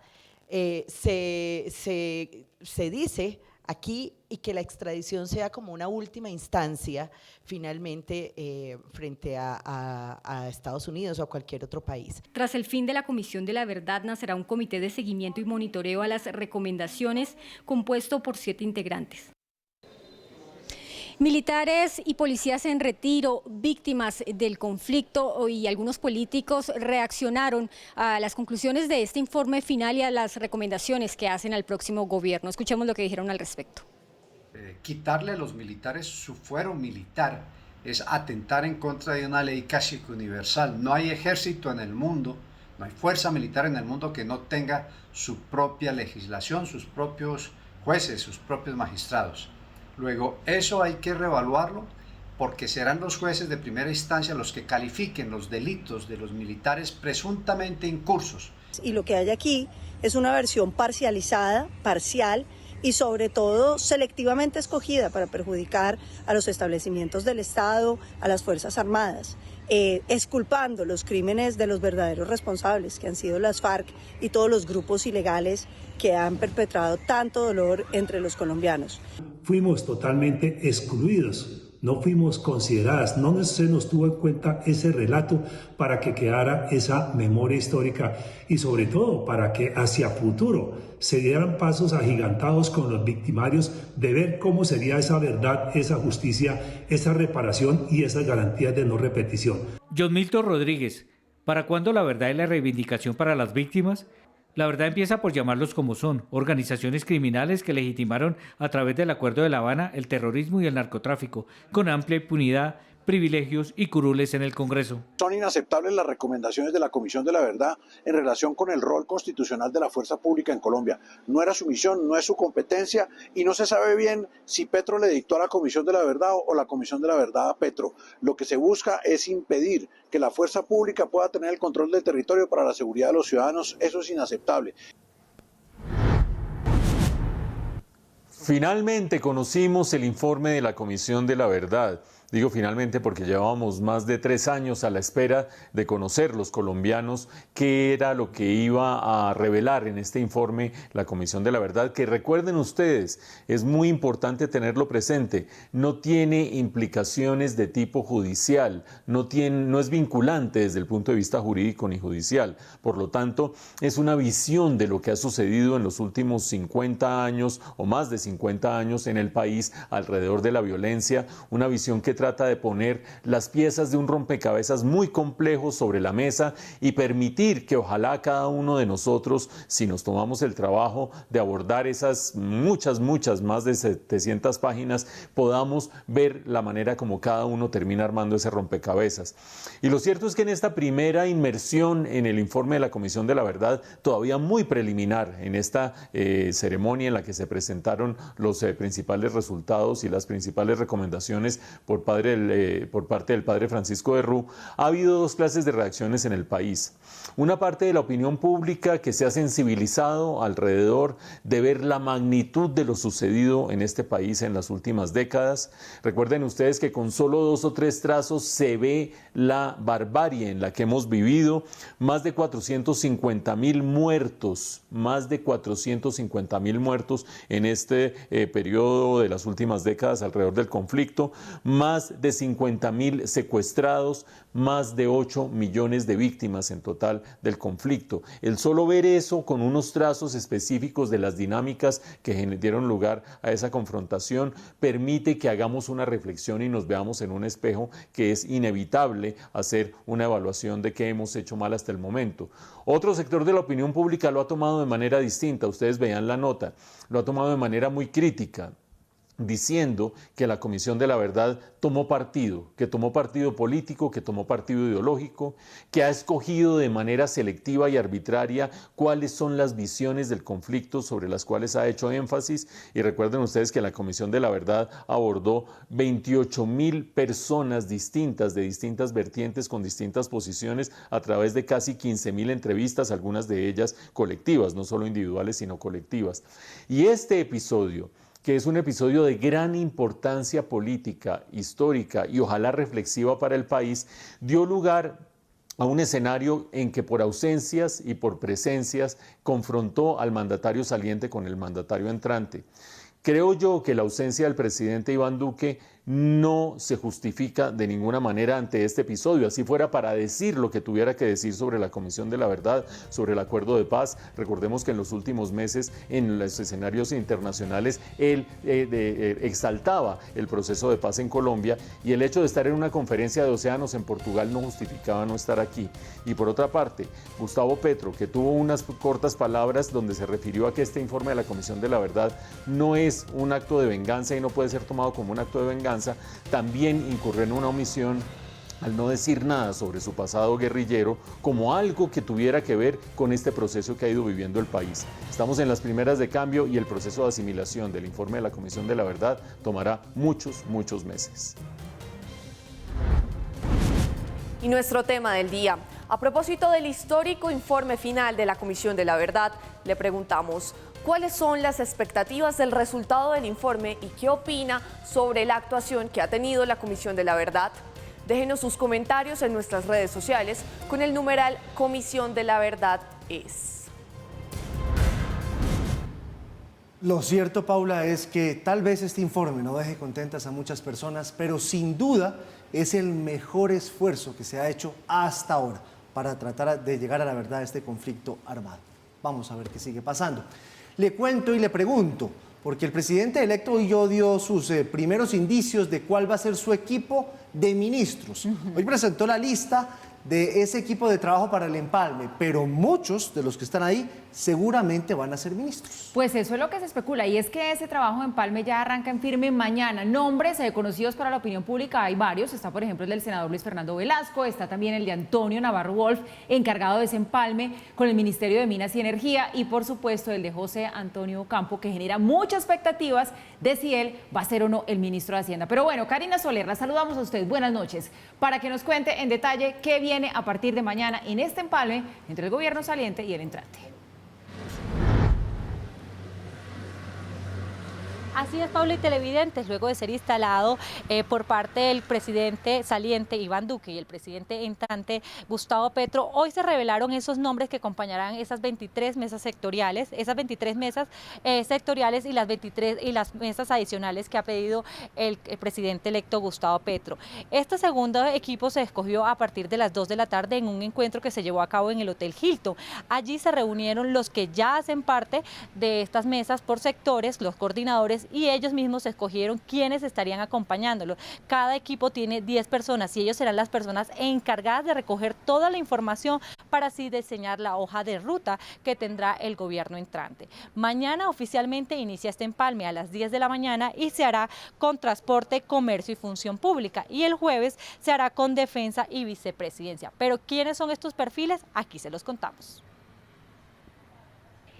se dice aquí y que la extradición sea como una última instancia finalmente frente a Estados Unidos o a cualquier otro país. Tras el fin de la Comisión de la Verdad nacerá un comité de seguimiento y monitoreo a las recomendaciones compuesto por 7 integrantes. Militares y policías en retiro, víctimas del conflicto y algunos políticos reaccionaron a las conclusiones de este informe final y a las recomendaciones que hacen al próximo gobierno. Escuchemos lo que dijeron al respecto. Quitarle a los militares su fuero militar es atentar en contra de una ley casi que universal. No hay ejército en el mundo, no hay fuerza militar en el mundo que no tenga su propia legislación, sus propios jueces, sus propios magistrados. Luego, eso hay que reevaluarlo porque serán los jueces de primera instancia los que califiquen los delitos de los militares presuntamente incursos. Y lo que hay aquí es una versión parcializada, parcial, y sobre todo selectivamente escogida para perjudicar a los establecimientos del Estado, a las Fuerzas Armadas, exculpando los crímenes de los verdaderos responsables, que han sido las FARC y todos los grupos ilegales que han perpetrado tanto dolor entre los colombianos. Fuimos totalmente excluidos. No fuimos consideradas, no se nos tuvo en cuenta ese relato para que quedara esa memoria histórica y sobre todo para que hacia futuro se dieran pasos agigantados con los victimarios de ver cómo sería esa verdad, esa justicia, esa reparación y esas garantías de no repetición. John Milton Rodríguez, ¿para cuándo la verdad y la reivindicación para las víctimas? La verdad empieza por llamarlos como son, organizaciones criminales que legitimaron a través del Acuerdo de La Habana el terrorismo y el narcotráfico, con amplia impunidad, privilegios y curules en el Congreso. Son inaceptables las recomendaciones de la Comisión de la Verdad en relación con el rol constitucional de la fuerza pública en Colombia. No era su misión, no es su competencia y no se sabe bien si Petro le dictó a la Comisión de la Verdad o la Comisión de la Verdad a Petro. Lo que se busca es impedir que la fuerza pública pueda tener el control del territorio para la seguridad de los ciudadanos. Eso es inaceptable. Finalmente conocimos el informe de la Comisión de la Verdad. Digo finalmente porque llevábamos más de 3 años a la espera de conocer los colombianos qué era lo que iba a revelar en este informe la Comisión de la Verdad, que recuerden ustedes, es muy importante tenerlo presente, no tiene implicaciones de tipo judicial, no es vinculante desde el punto de vista jurídico ni judicial, por lo tanto es una visión de lo que ha sucedido en los últimos 50 años o más de 50 años en el país alrededor de la violencia, una visión que trata de poner las piezas de un rompecabezas muy complejo sobre la mesa y permitir que ojalá cada uno de nosotros, si nos tomamos el trabajo de abordar esas muchas, más de 700 páginas, podamos ver la manera como cada uno termina armando ese rompecabezas. Y lo cierto es que en esta primera inmersión en el informe de la Comisión de la Verdad, todavía muy preliminar, en esta ceremonia en la que se presentaron los principales resultados y las principales recomendaciones por parte del padre Francisco de Rú, ha habido 2 clases de reacciones en el país. Una parte de la opinión pública que se ha sensibilizado alrededor de ver la magnitud de lo sucedido en este país en las últimas décadas. Recuerden ustedes que con solo 2 o 3 trazos se ve la barbarie en la que hemos vivido, más de 450.000 muertos, más de 450.000 muertos en este periodo de las últimas décadas alrededor del conflicto, más de 50.000 secuestrados, más de 8 millones de víctimas en total del conflicto. El solo ver eso con unos trazos específicos de las dinámicas que dieron lugar a esa confrontación permite que hagamos una reflexión y nos veamos en un espejo que es inevitable hacer una evaluación de qué hemos hecho mal hasta el momento. Otro sector de la opinión pública lo ha tomado de manera distinta, ustedes vean la nota, lo ha tomado de manera muy crítica, diciendo que la Comisión de la Verdad tomó partido, que tomó partido político, que tomó partido ideológico, que ha escogido de manera selectiva y arbitraria cuáles son las visiones del conflicto sobre las cuales ha hecho énfasis. Y recuerden ustedes que la Comisión de la Verdad abordó 28.000 personas distintas, de distintas vertientes, con distintas posiciones, a través de casi 15.000 entrevistas, algunas de ellas colectivas, no solo individuales, sino colectivas. Y este episodio, que es un episodio de gran importancia política, histórica y ojalá reflexiva para el país, dio lugar a un escenario en que por ausencias y por presencias confrontó al mandatario saliente con el mandatario entrante. Creo yo que la ausencia del presidente Iván Duque no se justifica de ninguna manera ante este episodio, así fuera para decir lo que tuviera que decir sobre la Comisión de la Verdad, sobre el acuerdo de paz. Recordemos que en los últimos meses en los escenarios internacionales él exaltaba el proceso de paz en Colombia y el hecho de estar en una conferencia de océanos en Portugal no justificaba no estar aquí. Y por otra parte, Gustavo Petro, que tuvo unas cortas palabras donde se refirió a que este informe de la Comisión de la Verdad no es un acto de venganza y no puede ser tomado como un acto de venganza, también incurrió en una omisión al no decir nada sobre su pasado guerrillero como algo que tuviera que ver con este proceso que ha ido viviendo el país. Estamos en las primeras de cambio y el proceso de asimilación del informe de la Comisión de la Verdad tomará muchos meses. Y nuestro tema del día. A propósito del histórico informe final de la Comisión de la Verdad, le preguntamos cuáles son las expectativas del resultado del informe y qué opina sobre la actuación que ha tenido la Comisión de la Verdad. Déjenos sus comentarios en nuestras redes sociales con el numeral Comisión de la Verdad es. Lo cierto, Paula, es que tal vez este informe no deje contentas a muchas personas, pero sin duda es el mejor esfuerzo que se ha hecho hasta ahora para tratar de llegar a la verdad de este conflicto armado. Vamos a ver qué sigue pasando. Le cuento y le pregunto, porque el presidente electo hoy dio sus primeros indicios de cuál va a ser su equipo de ministros. Hoy presentó la lista de ese equipo de trabajo para el empalme, pero muchos de los que están ahí seguramente van a ser ministros. Pues eso es lo que se especula, y es que ese trabajo de empalme ya arranca en firme mañana. Nombres conocidos para la opinión pública hay varios. Está, por ejemplo, el del senador Luis Fernando Velasco, está también el de Antonio Navarro Wolf, encargado de ese empalme con el Ministerio de Minas y Energía, y por supuesto el de José Antonio Ocampo, que genera muchas expectativas de si él va a ser o no el ministro de Hacienda. Pero bueno, Karina Soler, la saludamos a usted. Buenas noches. Para que nos cuente en detalle qué viene a partir de mañana en este empalme entre el gobierno saliente y el entrante. Así es, Pablo y televidentes, luego de ser instalado por parte del presidente saliente Iván Duque y el presidente entrante Gustavo Petro, hoy se revelaron esos nombres que acompañarán esas 23 mesas sectoriales, y las mesas adicionales que ha pedido el presidente electo Gustavo Petro. Este segundo equipo se escogió a partir de las 2 de la tarde en un encuentro que se llevó a cabo en el Hotel Hilton. Allí se reunieron los que ya hacen parte de estas mesas por sectores, los coordinadores, y ellos mismos escogieron quiénes estarían acompañándolos. Cada equipo tiene 10 personas y ellos serán las personas encargadas de recoger toda la información para así diseñar la hoja de ruta que tendrá el gobierno entrante. Mañana oficialmente inicia este empalme a las 10 de la mañana y se hará con transporte, comercio y función pública, y el jueves se hará con defensa y vicepresidencia. Pero ¿quiénes son estos perfiles? Aquí se los contamos.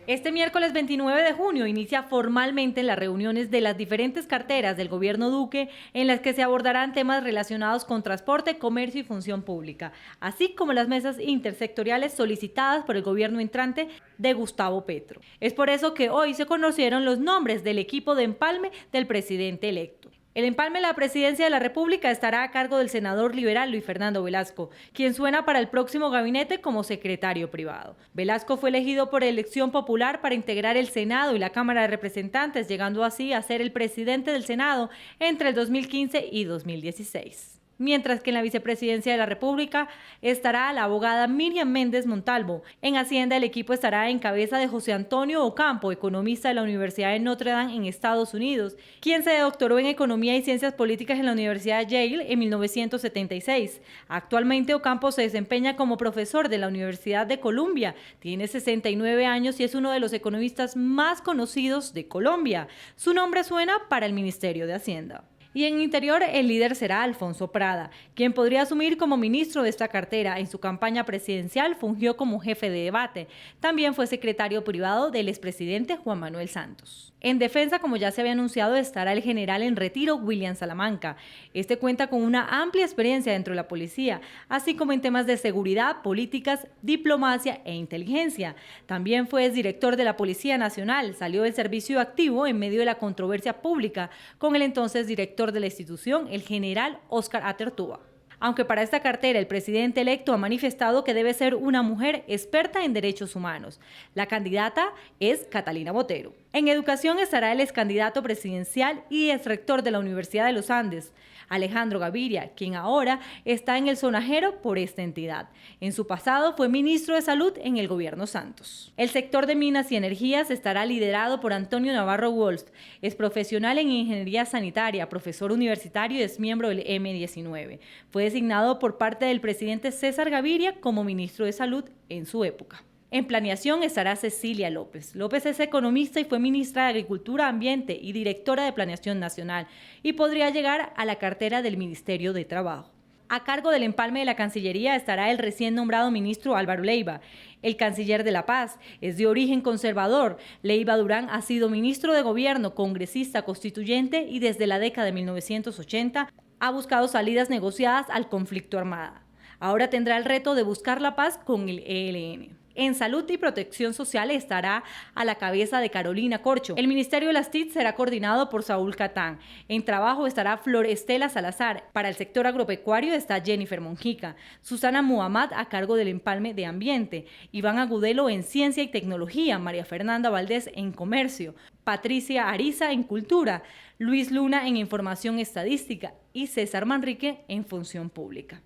Este miércoles 29 de junio inicia formalmente las reuniones de las diferentes carteras del gobierno Duque, en las que se abordarán temas relacionados con transporte, comercio y función pública, así como las mesas intersectoriales solicitadas por el gobierno entrante de Gustavo Petro. Es por eso que hoy se conocieron los nombres del equipo de empalme del presidente electo. El empalme de la presidencia de la República estará a cargo del senador liberal Luis Fernando Velasco, quien suena para el próximo gabinete como secretario privado. Velasco fue elegido por elección popular para integrar el Senado y la Cámara de Representantes, llegando así a ser el presidente del Senado entre el 2015 y 2016. Mientras que en la vicepresidencia de la República estará la abogada Miriam Méndez Montalvo. En Hacienda el equipo estará en cabeza de José Antonio Ocampo, economista de la Universidad de Notre Dame en Estados Unidos, quien se doctoró en Economía y Ciencias Políticas en la Universidad de Yale en 1976. Actualmente Ocampo se desempeña como profesor de la Universidad de Columbia, tiene 69 años y es uno de los economistas más conocidos de Colombia. Su nombre suena para el Ministerio de Hacienda. Y en Interior el líder será Alfonso Prada, quien podría asumir como ministro de esta cartera. En su campaña presidencial fungió como jefe de debate. También fue secretario privado del expresidente Juan Manuel Santos. En defensa, como ya se había anunciado, estará el general en retiro William Salamanca. Este cuenta con una amplia experiencia dentro de la policía, así como en temas de seguridad, políticas, diplomacia e inteligencia. También fue director de la Policía Nacional, salió del servicio activo en medio de la controversia pública con el entonces director de la institución, el general Óscar Atertúa. Aunque para esta cartera el presidente electo ha manifestado que debe ser una mujer experta en derechos humanos. La candidata es Catalina Botero. En educación estará el excandidato presidencial y exrector de la Universidad de los Andes, Alejandro Gaviria, quien ahora está en el sonajero por esta entidad. En su pasado fue ministro de Salud en el gobierno Santos. El sector de Minas y Energías estará liderado por Antonio Navarro Wolf. Es profesional en ingeniería sanitaria, profesor universitario y es miembro del M19. Fue designado por parte del presidente César Gaviria como ministro de Salud en su época. En planeación estará Cecilia López. López es economista y fue ministra de Agricultura, Ambiente y directora de Planeación Nacional, y podría llegar a la cartera del Ministerio de Trabajo. A cargo del empalme de la Cancillería estará el recién nombrado ministro Álvaro Leiva. El canciller de La Paz es de origen conservador. Leiva Durán ha sido ministro de Gobierno, congresista constituyente y desde la década de 1980 ha buscado salidas negociadas al conflicto armado. Ahora tendrá el reto de buscar la paz con el ELN. En Salud y Protección Social estará a la cabeza de Carolina Corcho. El Ministerio de las TIC será coordinado por Saúl Catán. En Trabajo estará Flor Estela Salazar. Para el sector agropecuario está Jennifer Monjica. Susana Muhammad a cargo del empalme de Ambiente. Iván Agudelo en Ciencia y Tecnología. María Fernanda Valdés en Comercio. Patricia Ariza en Cultura. Luis Luna en Información Estadística. Y César Manrique en Función Pública.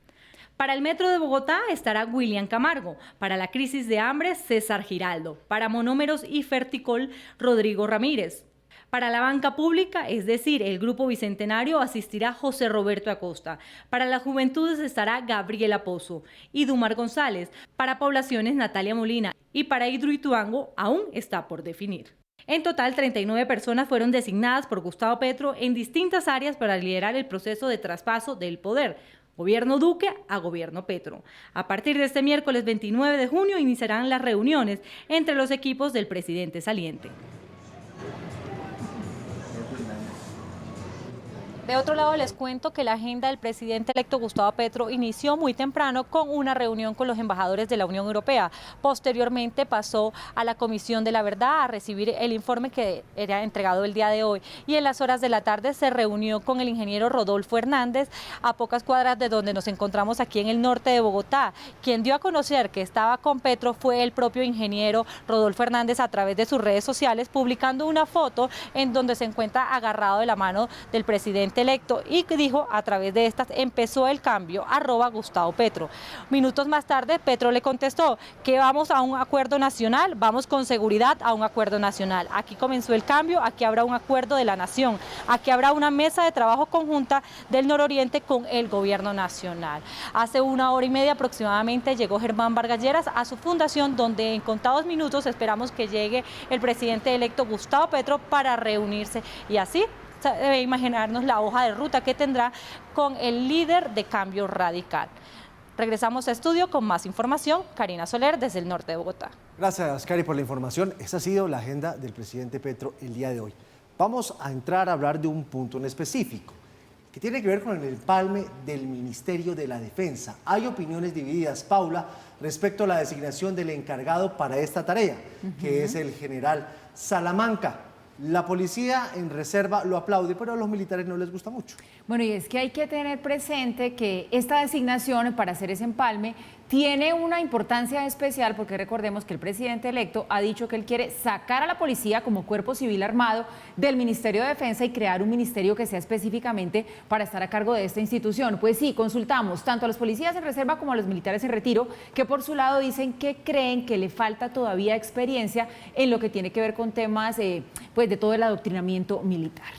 Para el Metro de Bogotá estará William Camargo. Para la crisis de hambre, César Giraldo. Para Monómeros y Ferticol, Rodrigo Ramírez. Para la banca pública, es decir, el Grupo Bicentenario, asistirá José Roberto Acosta. Para las juventudes estará Gabriela Pozo y Dumar González. Para poblaciones, Natalia Molina. Y para Hidroituango, aún está por definir. En total, 39 personas fueron designadas por Gustavo Petro en distintas áreas para liderar el proceso de traspaso del poder. Gobierno Duque a Gobierno Petro. A partir de este miércoles 29 de junio iniciarán las reuniones entre los equipos del presidente saliente. De otro lado, les cuento que la agenda del presidente electo Gustavo Petro inició muy temprano con una reunión con los embajadores de la Unión Europea. Posteriormente pasó a la Comisión de la Verdad a recibir el informe que era entregado el día de hoy. Y en las horas de la tarde se reunió con el ingeniero Rodolfo Hernández, a pocas cuadras de donde nos encontramos aquí en el norte de Bogotá. Quien dio a conocer que estaba con Petro fue el propio ingeniero Rodolfo Hernández a través de sus redes sociales, publicando una foto en donde se encuentra agarrado de la mano del presidente electo y dijo: a través de estas empezó el cambio, @Gustavo Petro. Minutos más tarde Petro le contestó que vamos a un acuerdo nacional, vamos con seguridad a un acuerdo nacional. Aquí comenzó el cambio, aquí habrá un acuerdo de la nación, aquí habrá una mesa de trabajo conjunta del nororiente con el gobierno nacional. Hace 1 hora y media aproximadamente llegó Germán Vargas Lleras a su fundación, donde en contados minutos esperamos que llegue el presidente electo Gustavo Petro para reunirse y así debe imaginarnos la hoja de ruta que tendrá con el líder de Cambio Radical. Regresamos a estudio con más información. Karina Soler desde el norte de Bogotá. Gracias, Cari, por la información. Esa ha sido la agenda del presidente Petro el día de hoy. Vamos a entrar a hablar de un punto en específico que tiene que ver con el empalme del Ministerio de la Defensa. Hay opiniones divididas, Paula, respecto a la designación del encargado para esta tarea, que es el general Salamanca. La policía en reserva lo aplaude, pero a los militares no les gusta mucho. Bueno, y es que hay que tener presente que esta designación para hacer ese empalme tiene una importancia especial porque recordemos que el presidente electo ha dicho que él quiere sacar a la policía como cuerpo civil armado del Ministerio de Defensa y crear un ministerio que sea específicamente para estar a cargo de esta institución. Pues sí, consultamos tanto a los policías en reserva como a los militares en retiro, que por su lado dicen que creen que le falta todavía experiencia en lo que tiene que ver con temas pues de todo el adoctrinamiento militar.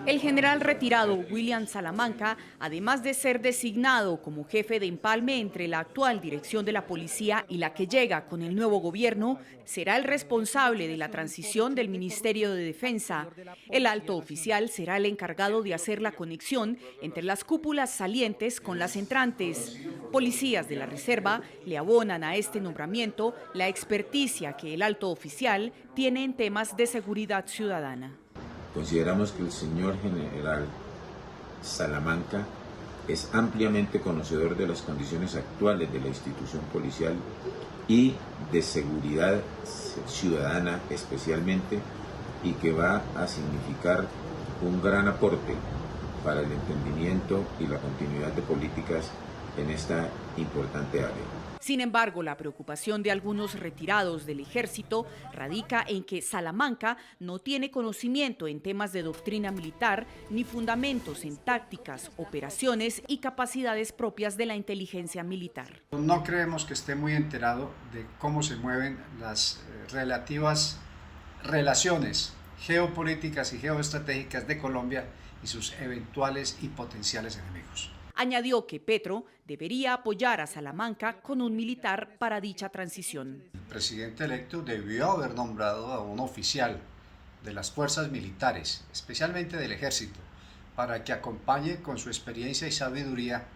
El general retirado William Salamanca, además de ser designado como jefe de empalme entre la actual dirección de la policía y la que llega con el nuevo gobierno, será el responsable de la transición del Ministerio de Defensa. El alto oficial será el encargado de hacer la conexión entre las cúpulas salientes con las entrantes. Policías de la reserva le abonan a este nombramiento la experticia que el alto oficial tiene en temas de seguridad ciudadana. Consideramos que el señor general Salamanca es ampliamente conocedor de las condiciones actuales de la institución policial y de seguridad ciudadana especialmente, y que va a significar un gran aporte para el entendimiento y la continuidad de políticas en esta importante área. Sin embargo, la preocupación de algunos retirados del ejército radica en que Salamanca no tiene conocimiento en temas de doctrina militar ni fundamentos en tácticas, operaciones y capacidades propias de la inteligencia militar. No creemos que esté muy enterado de cómo se mueven las relativas relaciones geopolíticas y geoestratégicas de Colombia y sus eventuales y potenciales enemigos. Añadió que Petro debería apoyar a Salamanca con un militar para dicha transición. El presidente electo debió haber nombrado a un oficial de las fuerzas militares, especialmente del ejército, para que acompañe con su experiencia y sabiduría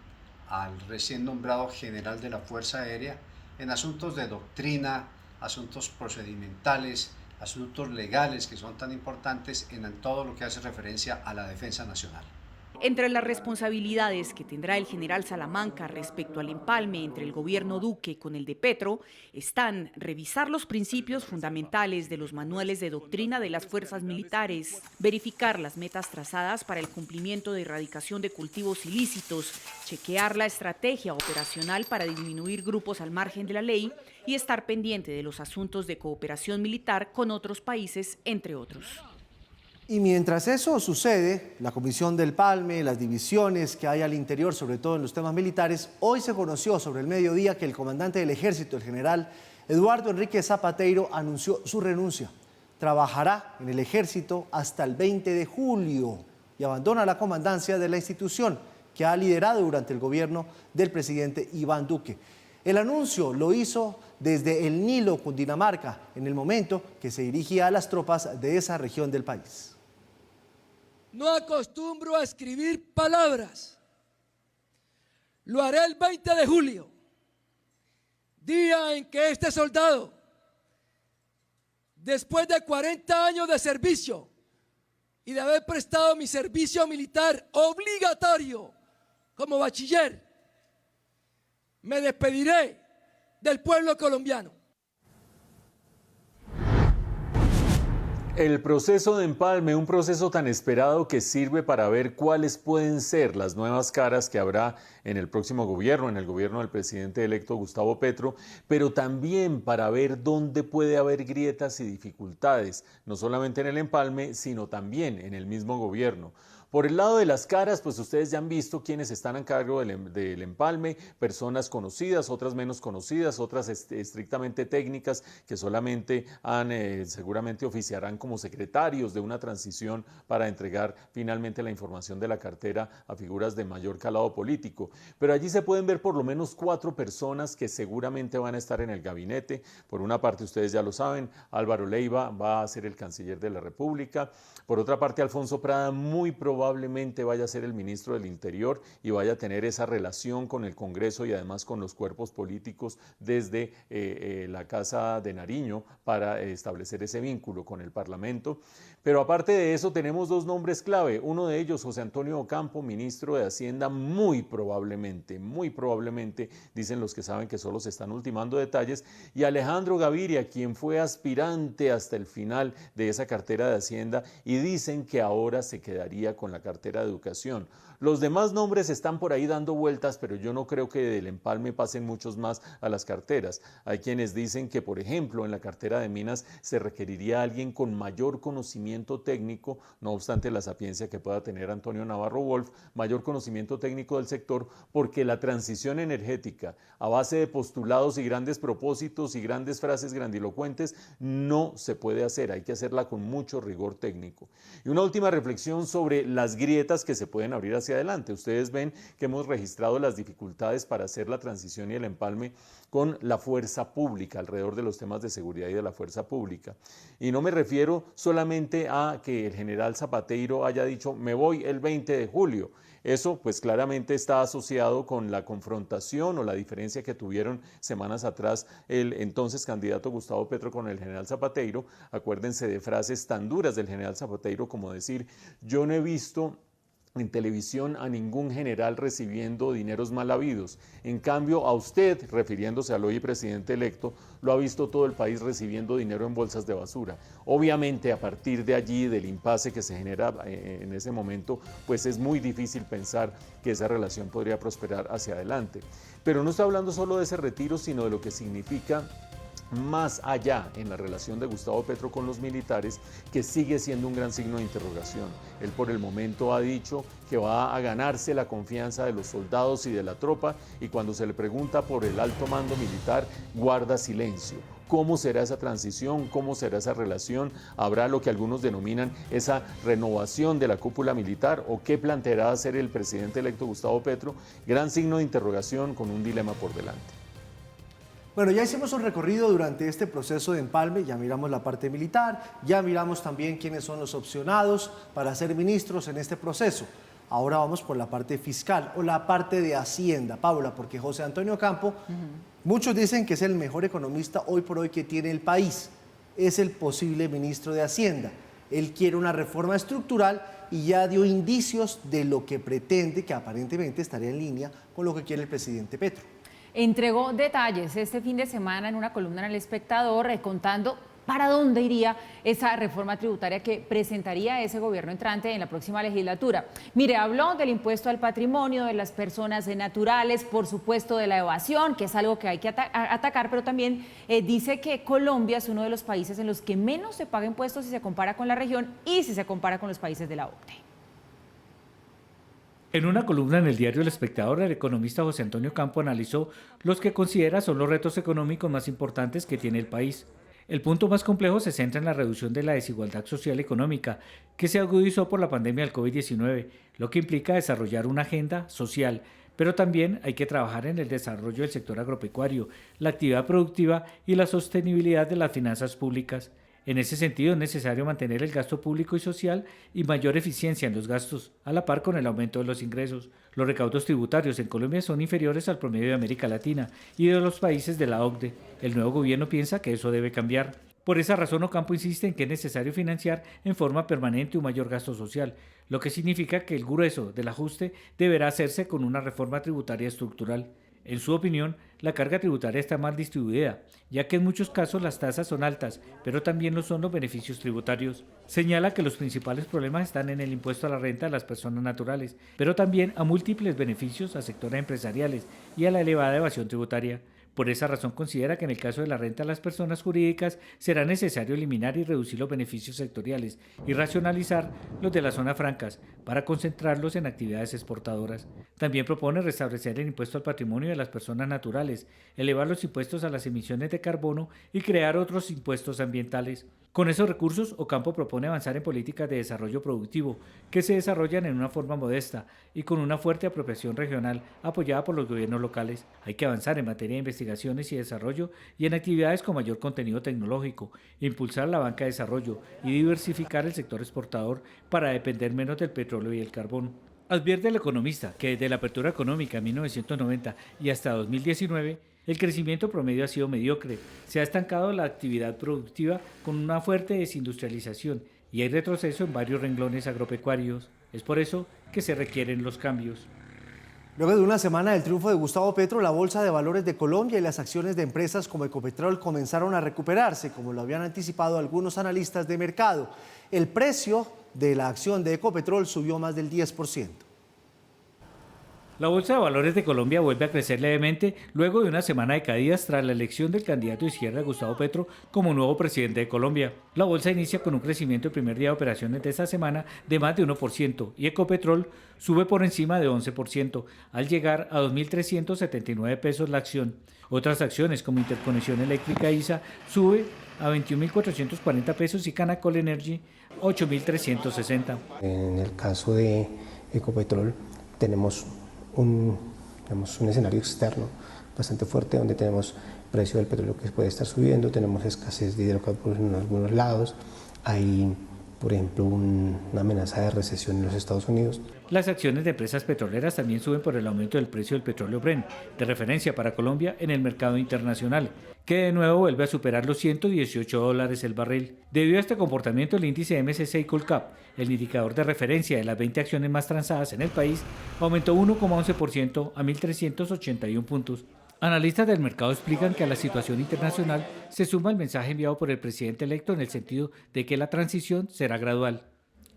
al recién nombrado general de la Fuerza Aérea en asuntos de doctrina, asuntos procedimentales, asuntos legales que son tan importantes en todo lo que hace referencia a la defensa nacional. Entre las responsabilidades que tendrá el general Salamanca respecto al empalme entre el gobierno Duque con el de Petro están revisar los principios fundamentales de los manuales de doctrina de las fuerzas militares, verificar las metas trazadas para el cumplimiento de erradicación de cultivos ilícitos, chequear la estrategia operacional para disminuir grupos al margen de la ley y estar pendiente de los asuntos de cooperación militar con otros países, entre otros. Y mientras eso sucede, la Comisión del Empalme, las divisiones que hay al interior, sobre todo en los temas militares, hoy se conoció sobre el mediodía que el comandante del Ejército, el general Eduardo Enrique Zapateiro, anunció su renuncia. Trabajará en el Ejército hasta el 20 de julio y abandona la comandancia de la institución que ha liderado durante el gobierno del presidente Iván Duque. El anuncio lo hizo desde el Nilo, Cundinamarca, en el momento que se dirigía a las tropas de esa región del país. No acostumbro a escribir palabras. Lo haré el 20 de julio, día en que este soldado, después de 40 años de servicio y de haber prestado mi servicio militar obligatorio como bachiller, me despediré del pueblo colombiano. El proceso de empalme, un proceso tan esperado que sirve para ver cuáles pueden ser las nuevas caras que habrá en el próximo gobierno, en el gobierno del presidente electo Gustavo Petro, pero también para ver dónde puede haber grietas y dificultades, no solamente en el empalme, sino también en el mismo gobierno. Por el lado de las caras, pues ustedes ya han visto quiénes están a cargo del empalme, personas conocidas, otras menos conocidas, otras estrictamente técnicas que solamente seguramente oficiarán como secretarios de una transición para entregar finalmente la información de la cartera a figuras de mayor calado político. Pero allí se pueden ver por lo menos 4 personas que seguramente van a estar en el gabinete. Por una parte, ustedes ya lo saben, Álvaro Leiva va a ser el canciller de la República. Por otra parte, Alfonso Prada muy probablemente vaya a ser el ministro del Interior y vaya a tener esa relación con el Congreso y además con los cuerpos políticos desde la Casa de Nariño para establecer ese vínculo con el Parlamento. Pero aparte de eso tenemos 2 nombres clave, uno de ellos José Antonio Ocampo, ministro de Hacienda, muy probablemente, dicen los que saben que solo se están ultimando detalles, y Alejandro Gaviria, quien fue aspirante hasta el final de esa cartera de Hacienda y dicen que ahora se quedaría con la cartera de Educación. Los demás nombres están por ahí dando vueltas, pero yo no creo que del empalme pasen muchos más a las carteras. Hay quienes dicen que, por ejemplo, en la cartera de Minas se requeriría alguien con mayor conocimiento técnico, no obstante la sapiencia que pueda tener Antonio Navarro Wolf, mayor conocimiento técnico del sector, porque la transición energética a base de postulados y grandes propósitos y grandes frases grandilocuentes no se puede hacer, hay que hacerla con mucho rigor técnico. Y una última reflexión sobre las grietas que se pueden abrir hacia adelante. Ustedes ven que hemos registrado las dificultades para hacer la transición y el empalme con la fuerza pública, alrededor de los temas de seguridad y de la fuerza pública. Y no me refiero solamente a que el general Zapateiro haya dicho me voy el 20 de julio. Eso pues claramente está asociado con la confrontación o la diferencia que tuvieron semanas atrás el entonces candidato Gustavo Petro con el general Zapateiro. Acuérdense de frases tan duras del general Zapateiro como decir yo no he visto en televisión a ningún general recibiendo dineros mal habidos. En cambio, a usted, refiriéndose al hoy presidente electo, lo ha visto todo el país recibiendo dinero en bolsas de basura. Obviamente, a partir de allí, del impasse que se genera en ese momento, pues es muy difícil pensar que esa relación podría prosperar hacia adelante. Pero no está hablando solo de ese retiro, sino de lo que significa más allá en la relación de Gustavo Petro con los militares, que sigue siendo un gran signo de interrogación. Él por el momento ha dicho que va a ganarse la confianza de los soldados y de la tropa, y cuando se le pregunta por el alto mando militar, guarda silencio. ¿Cómo será esa transición? ¿Cómo será esa relación? ¿Habrá lo que algunos denominan esa renovación de la cúpula militar? ¿O qué planteará hacer el presidente electo Gustavo Petro? Gran signo de interrogación con un dilema por delante. Bueno, ya hicimos un recorrido durante este proceso de empalme, ya miramos la parte militar, ya miramos también quiénes son los opcionados para ser ministros en este proceso. Ahora vamos por la parte fiscal o la parte de Hacienda, Paula, porque José Antonio Ocampo, muchos dicen que es el mejor economista hoy por hoy que tiene el país, es el posible ministro de Hacienda. Él quiere una reforma estructural y ya dio indicios de lo que pretende, que aparentemente estaría en línea con lo que quiere el presidente Petro. Entregó detalles este fin de semana en una columna en El Espectador, contando para dónde iría esa reforma tributaria que presentaría ese gobierno entrante en la próxima legislatura. Mire, habló del impuesto al patrimonio, de las personas naturales, por supuesto de la evasión, que es algo que hay que atacar, pero también dice que Colombia es uno de los países en los que menos se paga impuestos si se compara con la región y si se compara con los países de la OCDE. En una columna en el diario El Espectador, el economista José Antonio Campo analizó los que considera son los retos económicos más importantes que tiene el país. El punto más complejo se centra en la reducción de la desigualdad social y económica, que se agudizó por la pandemia del COVID-19, lo que implica desarrollar una agenda social, pero también hay que trabajar en el desarrollo del sector agropecuario, la actividad productiva y la sostenibilidad de las finanzas públicas. En ese sentido, es necesario mantener el gasto público y social y mayor eficiencia en los gastos, a la par con el aumento de los ingresos. Los recaudos tributarios en Colombia son inferiores al promedio de América Latina y de los países de la OCDE. El nuevo gobierno piensa que eso debe cambiar. Por esa razón, Ocampo insiste en que es necesario financiar en forma permanente un mayor gasto social, lo que significa que el grueso del ajuste deberá hacerse con una reforma tributaria estructural. En su opinión, la carga tributaria está mal distribuida, ya que en muchos casos las tasas son altas, pero también lo son los beneficios tributarios. Señala que los principales problemas están en el impuesto a la renta de las personas naturales, pero también a múltiples beneficios a sectores empresariales y a la elevada evasión tributaria. Por esa razón considera que en el caso de la renta a las personas jurídicas será necesario eliminar y reducir los beneficios sectoriales y racionalizar los de las zonas francas para concentrarlos en actividades exportadoras. También propone restablecer el impuesto al patrimonio de las personas naturales, elevar los impuestos a las emisiones de carbono y crear otros impuestos ambientales. Con esos recursos, Ocampo propone avanzar en políticas de desarrollo productivo que se desarrollan en una forma modesta y con una fuerte apropiación regional apoyada por los gobiernos locales. Hay que avanzar en materia de investigaciones y desarrollo y en actividades con mayor contenido tecnológico, impulsar la banca de desarrollo y diversificar el sector exportador para depender menos del petróleo y el carbón. Advierte el economista que desde la apertura económica en 1990 y hasta 2019, el crecimiento promedio ha sido mediocre, se ha estancado la actividad productiva con una fuerte desindustrialización y hay retroceso en varios renglones agropecuarios. Es por eso que se requieren los cambios. Luego de una semana del triunfo de Gustavo Petro, la Bolsa de Valores de Colombia y las acciones de empresas como Ecopetrol comenzaron a recuperarse, como lo habían anticipado algunos analistas de mercado. El precio de la acción de Ecopetrol subió más del 10%. La Bolsa de Valores de Colombia vuelve a crecer levemente luego de una semana de caídas tras la elección del candidato de izquierda Gustavo Petro como nuevo presidente de Colombia. La bolsa inicia con un crecimiento el primer día de operaciones de esta semana de más de 1% y Ecopetrol sube por encima de 11% al llegar a 2.379 pesos la acción. Otras acciones como Interconexión Eléctrica ISA sube a 21.440 pesos y Canacol Energy 8.360. En el caso de Ecopetrol tenemos un escenario externo bastante fuerte donde tenemos precio del petróleo que puede estar subiendo, tenemos escasez de hidrocarburos en algunos lados, hay por ejemplo una amenaza de recesión en los Estados Unidos. Las acciones de empresas petroleras también suben por el aumento del precio del petróleo Brent, de referencia para Colombia en el mercado internacional, que de nuevo vuelve a superar los $118 el barril. Debido a este comportamiento, el índice MSCI Colcap, el indicador de referencia de las 20 acciones más transadas en el país, aumentó 1,11% a 1.381 puntos. Analistas del mercado explican que a la situación internacional se suma el mensaje enviado por el presidente electo en el sentido de que la transición será gradual.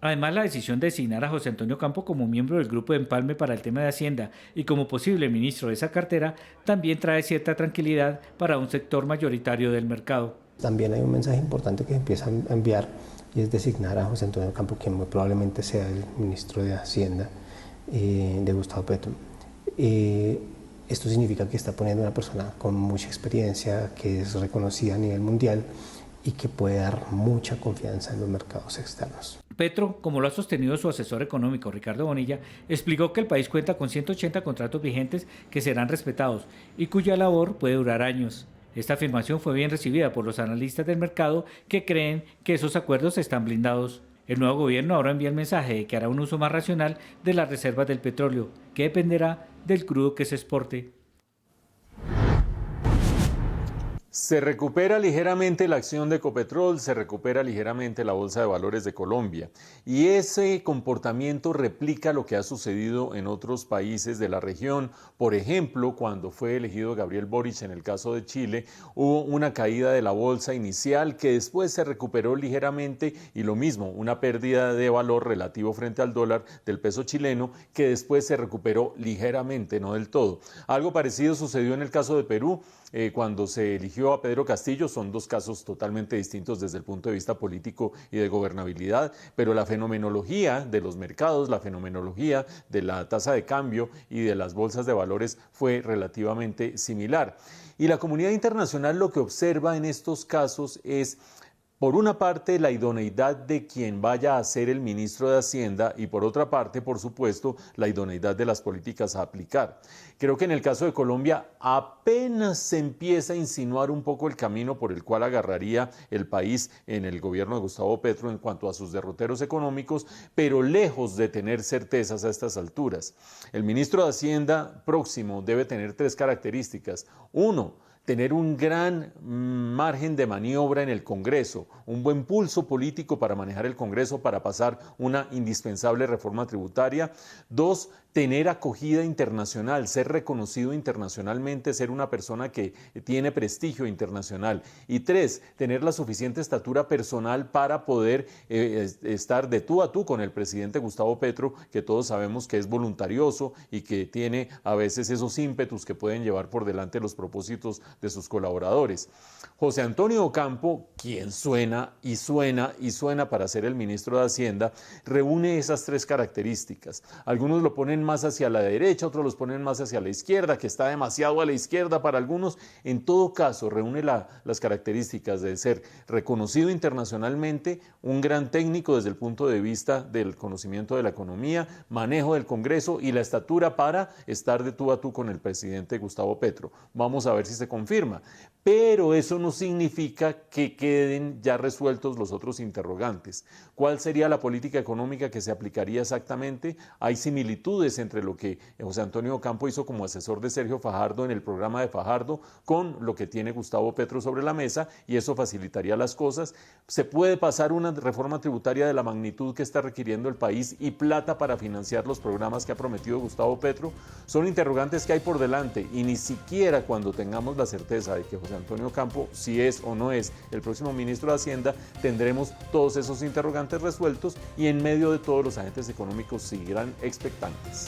Además, la decisión de designar a José Antonio Campo como miembro del Grupo de Empalme para el tema de Hacienda y como posible ministro de esa cartera también trae cierta tranquilidad para un sector mayoritario del mercado. También hay un mensaje importante que se empieza a enviar y es designar a José Antonio Campo, quien muy probablemente sea el ministro de Hacienda de Gustavo Petro. Esto significa que está poniendo una persona con mucha experiencia, que es reconocida a nivel mundial y que puede dar mucha confianza en los mercados externos. Petro, como lo ha sostenido su asesor económico Ricardo Bonilla, explicó que el país cuenta con 180 contratos vigentes que serán respetados y cuya labor puede durar años. Esta afirmación fue bien recibida por los analistas del mercado que creen que esos acuerdos están blindados. El nuevo gobierno ahora envía el mensaje de que hará un uso más racional de las reservas del petróleo, que dependerá del crudo que se exporte. Se recupera ligeramente la acción de Ecopetrol, se recupera ligeramente la Bolsa de Valores de Colombia y ese comportamiento replica lo que ha sucedido en otros países de la región. Por ejemplo, cuando fue elegido Gabriel Boric en el caso de Chile, hubo una caída de la bolsa inicial que después se recuperó ligeramente y lo mismo, una pérdida de valor relativo frente al dólar del peso chileno que después se recuperó ligeramente, no del todo. Algo parecido sucedió en el caso de Perú. Cuando se eligió a Pedro Castillo, son dos casos totalmente distintos desde el punto de vista político y de gobernabilidad, pero la fenomenología de los mercados, la fenomenología de la tasa de cambio y de las bolsas de valores fue relativamente similar. Y la comunidad internacional lo que observa en estos casos es, por una parte, la idoneidad de quien vaya a ser el ministro de Hacienda y por otra parte, por supuesto, la idoneidad de las políticas a aplicar. Creo que en el caso de Colombia apenas se empieza a insinuar un poco el camino por el cual agarraría el país en el gobierno de Gustavo Petro en cuanto a sus derroteros económicos, pero lejos de tener certezas a estas alturas. El ministro de Hacienda próximo debe tener 3 características. 1, tener un gran margen de maniobra en el Congreso, un buen pulso político para manejar el Congreso para pasar una indispensable reforma tributaria. 2, tener acogida internacional, ser reconocido internacionalmente, ser una persona que tiene prestigio internacional. Y 3, tener la suficiente estatura personal para poder estar de tú a tú con el presidente Gustavo Petro, que todos sabemos que es voluntarioso y que tiene a veces esos ímpetus que pueden llevar por delante los propósitos de sus colaboradores. José Antonio Ocampo, quien suena y suena y suena para ser el ministro de Hacienda, reúne esas 3 características. Algunos lo ponen más hacia la derecha, otros los ponen más hacia la izquierda, que está demasiado a la izquierda para algunos. En todo caso, reúne las características de ser reconocido internacionalmente, un gran técnico desde el punto de vista del conocimiento de la economía, manejo del Congreso y la estatura para estar de tú a tú con el presidente Gustavo Petro. Vamos a ver si se confirma. Pero eso no significa que queden ya resueltos los otros interrogantes. ¿Cuál sería la política económica que se aplicaría exactamente? Hay similitudes entre lo que José Antonio Ocampo hizo como asesor de Sergio Fajardo en el programa de Fajardo con lo que tiene Gustavo Petro sobre la mesa y eso facilitaría las cosas. Se puede pasar una reforma tributaria de la magnitud que está requiriendo el país y plata para financiar los programas que ha prometido Gustavo Petro. Son interrogantes que hay por delante y ni siquiera cuando tengamos la certeza de que José Antonio Ocampo, si es o no es el próximo ministro de Hacienda, tendremos todos esos interrogantes resueltos y en medio de todos los agentes económicos seguirán expectantes.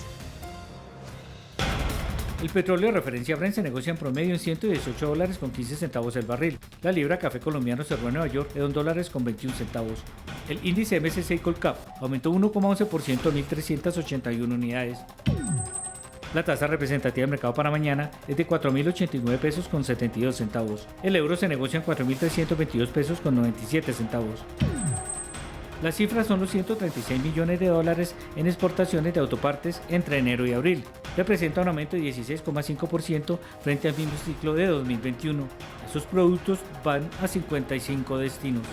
El petróleo de referencia Brent se negocia en promedio en $118.15 el barril. La libra café colombiano cerró en Nueva York en $2.21. El índice MSCI Colcap aumentó 1,11% a 1.381 unidades. La tasa representativa del mercado para mañana es de 4.089 pesos con 72 centavos. El euro se negocia en 4.322 pesos con 97 centavos. Las cifras son los 136 millones de dólares en exportaciones de autopartes entre enero y abril. Representa un aumento de 16,5% frente al mismo ciclo de 2021. Esos productos van a 55 destinos.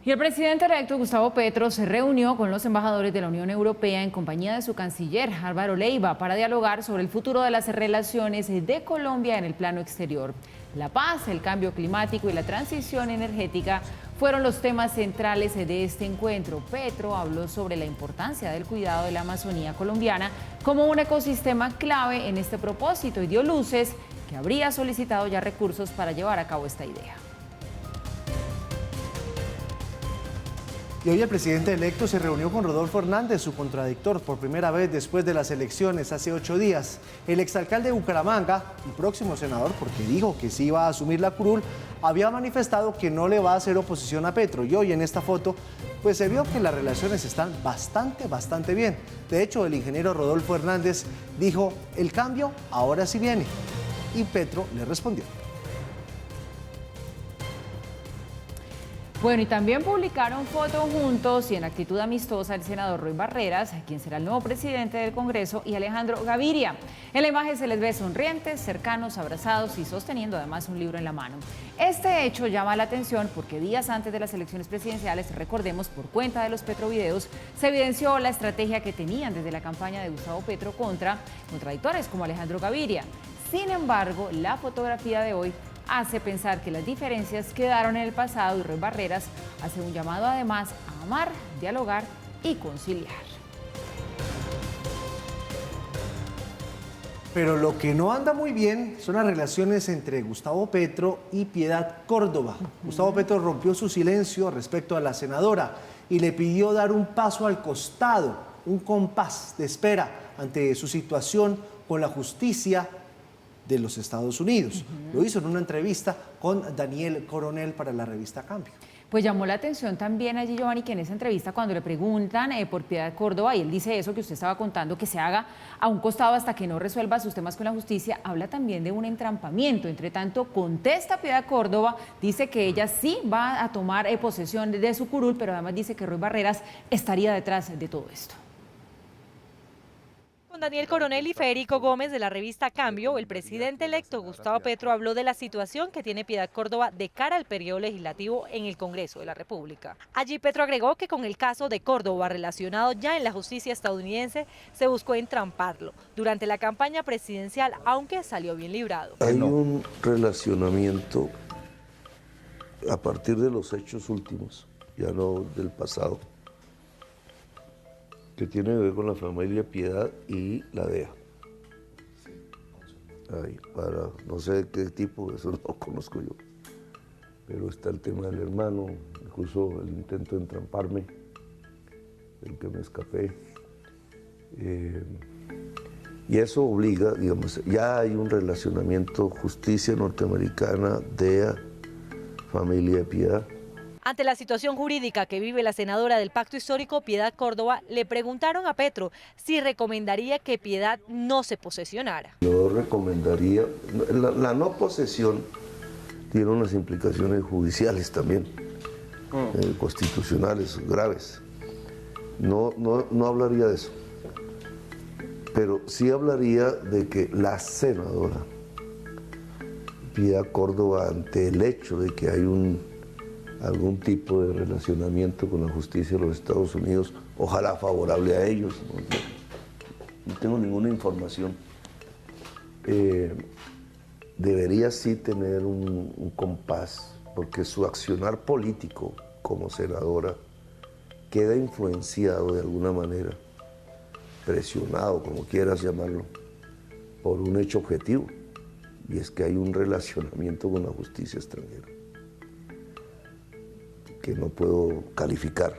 Y el presidente electo Gustavo Petro se reunió con los embajadores de la Unión Europea en compañía de su canciller Álvaro Leiva para dialogar sobre el futuro de las relaciones de Colombia en el plano exterior. La paz, el cambio climático y la transición energética fueron los temas centrales de este encuentro. Petro habló sobre la importancia del cuidado de la Amazonía colombiana como un ecosistema clave en este propósito y dio luces que habría solicitado ya recursos para llevar a cabo esta idea. Y hoy el presidente electo se reunió con Rodolfo Hernández, su contradictor, por primera vez después de las elecciones hace 8 días. El exalcalde de Bucaramanga y próximo senador, porque dijo que sí iba a asumir la curul, había manifestado que no le va a hacer oposición a Petro. Y hoy en esta foto, pues se vio que las relaciones están bastante bien. De hecho, el ingeniero Rodolfo Hernández dijo, el cambio ahora sí viene. Y Petro le respondió. Bueno, y también publicaron fotos juntos y en actitud amistosa el senador Roy Barreras, quien será el nuevo presidente del Congreso, y Alejandro Gaviria. En la imagen se les ve sonrientes, cercanos, abrazados y sosteniendo además un libro en la mano. Este hecho llama la atención porque días antes de las elecciones presidenciales, recordemos, por cuenta de los Petrovideos, se evidenció la estrategia que tenían desde la campaña de Gustavo Petro contra contradictores como Alejandro Gaviria. Sin embargo, la fotografía de hoy hace pensar que las diferencias quedaron en el pasado y Roy Barreras hace un llamado además a amar, dialogar y conciliar. Pero lo que no anda muy bien son las relaciones entre Gustavo Petro y Piedad Córdoba. Gustavo Petro rompió su silencio respecto a la senadora y le pidió dar un paso al costado, un compás de espera ante su situación con la justicia de los Estados Unidos. Lo hizo en una entrevista con Daniel Coronel para la revista Cambio. Pues llamó la atención también allí, Giovanni, que en esa entrevista cuando le preguntan por Piedad Córdoba, y él dice eso que usted estaba contando, que se haga a un costado hasta que no resuelva sus temas con la justicia, habla también de un entrampamiento. Entre tanto, contesta Piedad Córdoba, dice que ella sí va a tomar posesión de su curul, pero además dice que Roy Barreras estaría detrás de todo esto. Con Daniel Coronel y Federico Gómez de la revista Cambio, el presidente electo Gustavo Petro habló de la situación que tiene Piedad Córdoba de cara al periodo legislativo en el Congreso de la República. Allí Petro agregó que con el caso de Córdoba relacionado ya en la justicia estadounidense se buscó entramparlo durante la campaña presidencial, aunque salió bien librado. Hay un relacionamiento a partir de los hechos últimos, ya no del pasado, que tiene que ver con la familia Piedad y la DEA. Ay, para no sé de qué tipo, eso no lo conozco yo. Pero está el tema del hermano, incluso el intento de entramparme, el que me escapé. Y eso obliga, digamos, ya hay un relacionamiento justicia norteamericana, DEA, familia Piedad. Ante la situación jurídica que vive la senadora del Pacto Histórico, Piedad Córdoba, le preguntaron a Petro si recomendaría que Piedad no se posesionara. Yo recomendaría, la no posesión tiene unas implicaciones judiciales también, constitucionales graves. No hablaría de eso, pero sí hablaría de que la senadora Piedad Córdoba, ante el hecho de que hay algún tipo de relacionamiento con la justicia de los Estados Unidos, ojalá favorable a ellos, no tengo ninguna información, debería sí tener un compás, porque su accionar político como senadora queda influenciado de alguna manera, presionado, como quieras llamarlo, por un hecho objetivo, y es que hay un relacionamiento con la justicia extranjera que no puedo calificar.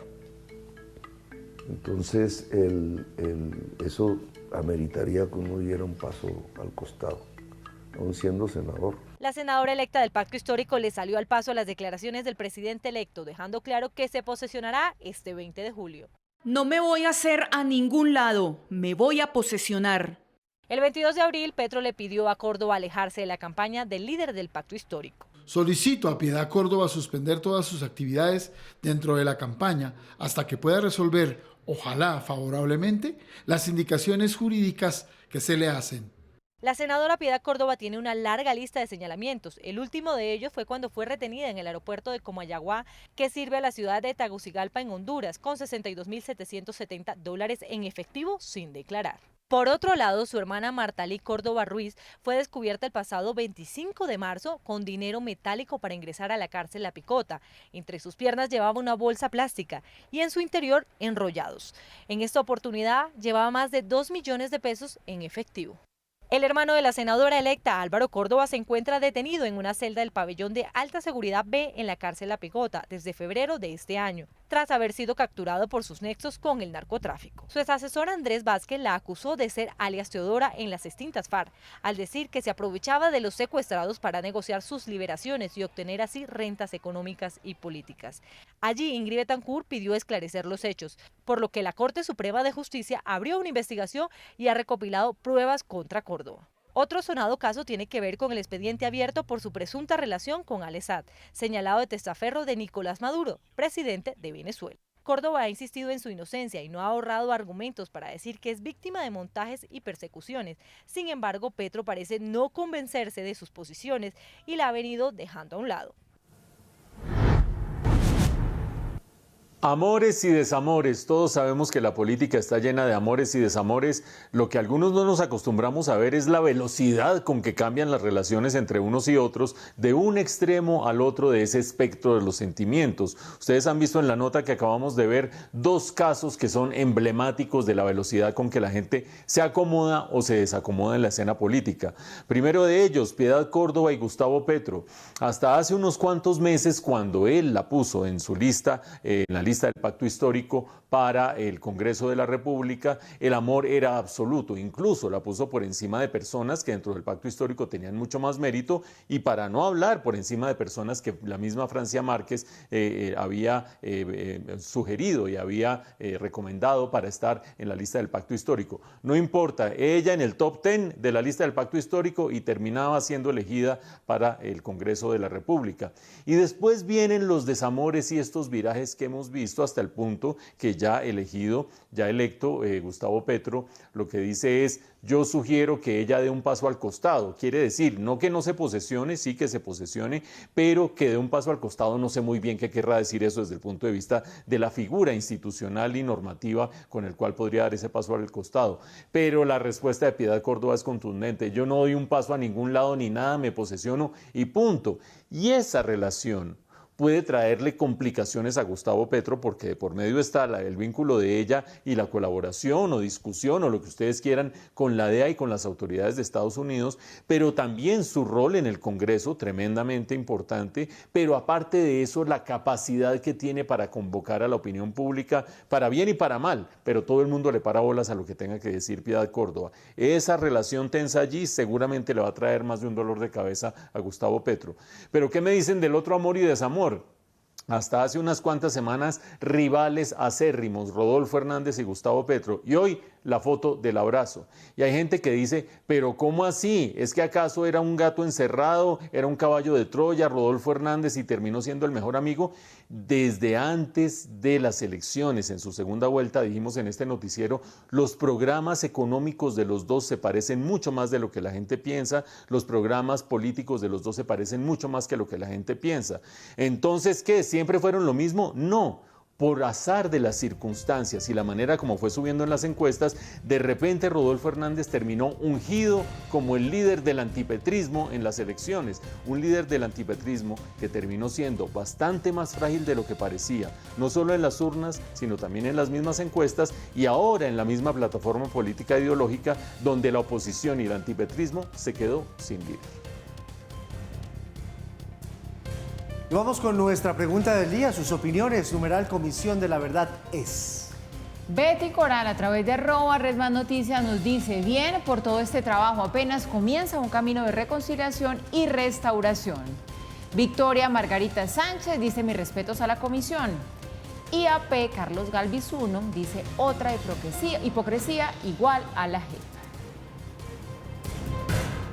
Entonces, eso ameritaría que uno diera un paso al costado, aún siendo senador. La senadora electa del Pacto Histórico le salió al paso a las declaraciones del presidente electo, dejando claro que se posesionará este 20 de julio. No me voy a hacer a ningún lado, me voy a posesionar. El 22 de abril, Petro le pidió a Córdoba alejarse de la campaña del líder del Pacto Histórico. Solicito a Piedad Córdoba suspender todas sus actividades dentro de la campaña hasta que pueda resolver, ojalá favorablemente, las indicaciones jurídicas que se le hacen. La senadora Piedad Córdoba tiene una larga lista de señalamientos. El último de ellos fue cuando fue retenida en el aeropuerto de Comayagua, que sirve a la ciudad de Tegucigalpa en Honduras, con $62.770 en efectivo sin declarar. Por otro lado, su hermana Martalí Córdoba Ruiz fue descubierta el pasado 25 de marzo con dinero metálico para ingresar a la cárcel La Picota. Entre sus piernas llevaba una bolsa plástica y en su interior enrollados. En esta oportunidad llevaba más de 2 millones de pesos en efectivo. El hermano de la senadora electa, Álvaro Córdoba, se encuentra detenido en una celda del pabellón de alta seguridad B en la cárcel La Picota desde febrero de este año, tras haber sido capturado por sus nexos con el narcotráfico. Su asesor Andrés Vázquez la acusó de ser alias Teodora en las extintas FARC, al decir que se aprovechaba de los secuestrados para negociar sus liberaciones y obtener así rentas económicas y políticas. Allí Ingrid Betancourt pidió esclarecer los hechos, por lo que la Corte Suprema de Justicia abrió una investigación y ha recopilado pruebas contra Córdoba. Otro sonado caso tiene que ver con el expediente abierto por su presunta relación con Al-Assad, señalado de testaferro de Nicolás Maduro, presidente de Venezuela. Córdoba ha insistido en su inocencia y no ha ahorrado argumentos para decir que es víctima de montajes y persecuciones. Sin embargo, Petro parece no convencerse de sus posiciones y la ha venido dejando a un lado. Amores y desamores, todos sabemos que la política está llena de amores y desamores. Lo que algunos no nos acostumbramos a ver es la velocidad con que cambian las relaciones entre unos y otros, de un extremo al otro de ese espectro de los sentimientos. Ustedes han visto en la nota que acabamos de ver 2 casos que son emblemáticos de la velocidad con que la gente se acomoda o se desacomoda en la escena política. Primero de ellos, Piedad Córdoba y Gustavo Petro. Hasta hace unos cuantos meses, cuando él la puso en su lista, en la lista del Pacto Histórico para el Congreso de la República, el amor era absoluto. Incluso la puso por encima de personas que dentro del Pacto Histórico tenían mucho más mérito, y para no hablar por encima de personas que la misma Francia Márquez había sugerido y había recomendado para estar en la lista del Pacto Histórico. No importa, ella en el top 10 de la lista del Pacto Histórico y terminaba siendo elegida para el Congreso de la República. Y después vienen los desamores y estos virajes que hemos visto hasta el punto que ya electo Gustavo Petro, lo que dice es: yo sugiero que ella dé un paso al costado. Quiere decir, no que no se posesione, sí que se posesione, pero que dé un paso al costado. No sé muy bien qué querrá decir eso desde el punto de vista de la figura institucional y normativa con el cual podría dar ese paso al costado. Pero la respuesta de Piedad Córdoba es contundente: yo no doy un paso a ningún lado ni nada, me posesiono y punto. Y esa relación puede traerle complicaciones a Gustavo Petro, porque de por medio está el vínculo de ella y la colaboración o discusión o lo que ustedes quieran con la DEA y con las autoridades de Estados Unidos, pero también su rol en el Congreso, tremendamente importante, pero aparte de eso, la capacidad que tiene para convocar a la opinión pública, para bien y para mal, pero todo el mundo le para bolas a lo que tenga que decir Piedad Córdoba. Esa relación tensa allí seguramente le va a traer más de un dolor de cabeza a Gustavo Petro. Pero ¿qué me dicen del otro amor y desamor? Hasta hace unas cuantas semanas, rivales acérrimos, Rodolfo Hernández y Gustavo Petro, y hoy la foto del abrazo. Y hay gente que dice, pero ¿cómo así? ¿Es que acaso era un gato encerrado, era un caballo de Troya, Rodolfo Hernández, y terminó siendo el mejor amigo? Desde antes de las elecciones, en su segunda vuelta, dijimos en este noticiero, los programas económicos de los dos se parecen mucho más de lo que la gente piensa, los programas políticos de los dos se parecen mucho más que lo que la gente piensa. Entonces, ¿qué? ¿Siempre fueron lo mismo? No. Por azar de las circunstancias y la manera como fue subiendo en las encuestas, de repente Rodolfo Hernández terminó ungido como el líder del antipetrismo en las elecciones. Un líder del antipetrismo que terminó siendo bastante más frágil de lo que parecía, no solo en las urnas, sino también en las mismas encuestas y ahora en la misma plataforma política ideológica, donde la oposición y el antipetrismo se quedó sin líder. Y vamos con nuestra pregunta del día, sus opiniones. Numeral Comisión de la Verdad es. Betty Coral, a través de @RedMásNoticias, nos dice: bien por todo este trabajo, apenas comienza un camino de reconciliación y restauración. Victoria Margarita Sánchez dice: mis respetos a la comisión. IAP Carlos Galvis 1 dice: otra hipocresía igual a la JEP.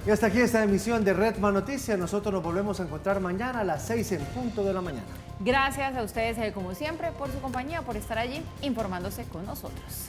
Y hasta aquí esta emisión de Red Más Noticias. Nosotros nos volvemos a encontrar mañana a las 6 en punto de la mañana. Gracias a ustedes, como siempre, por su compañía, por estar allí informándose con nosotros.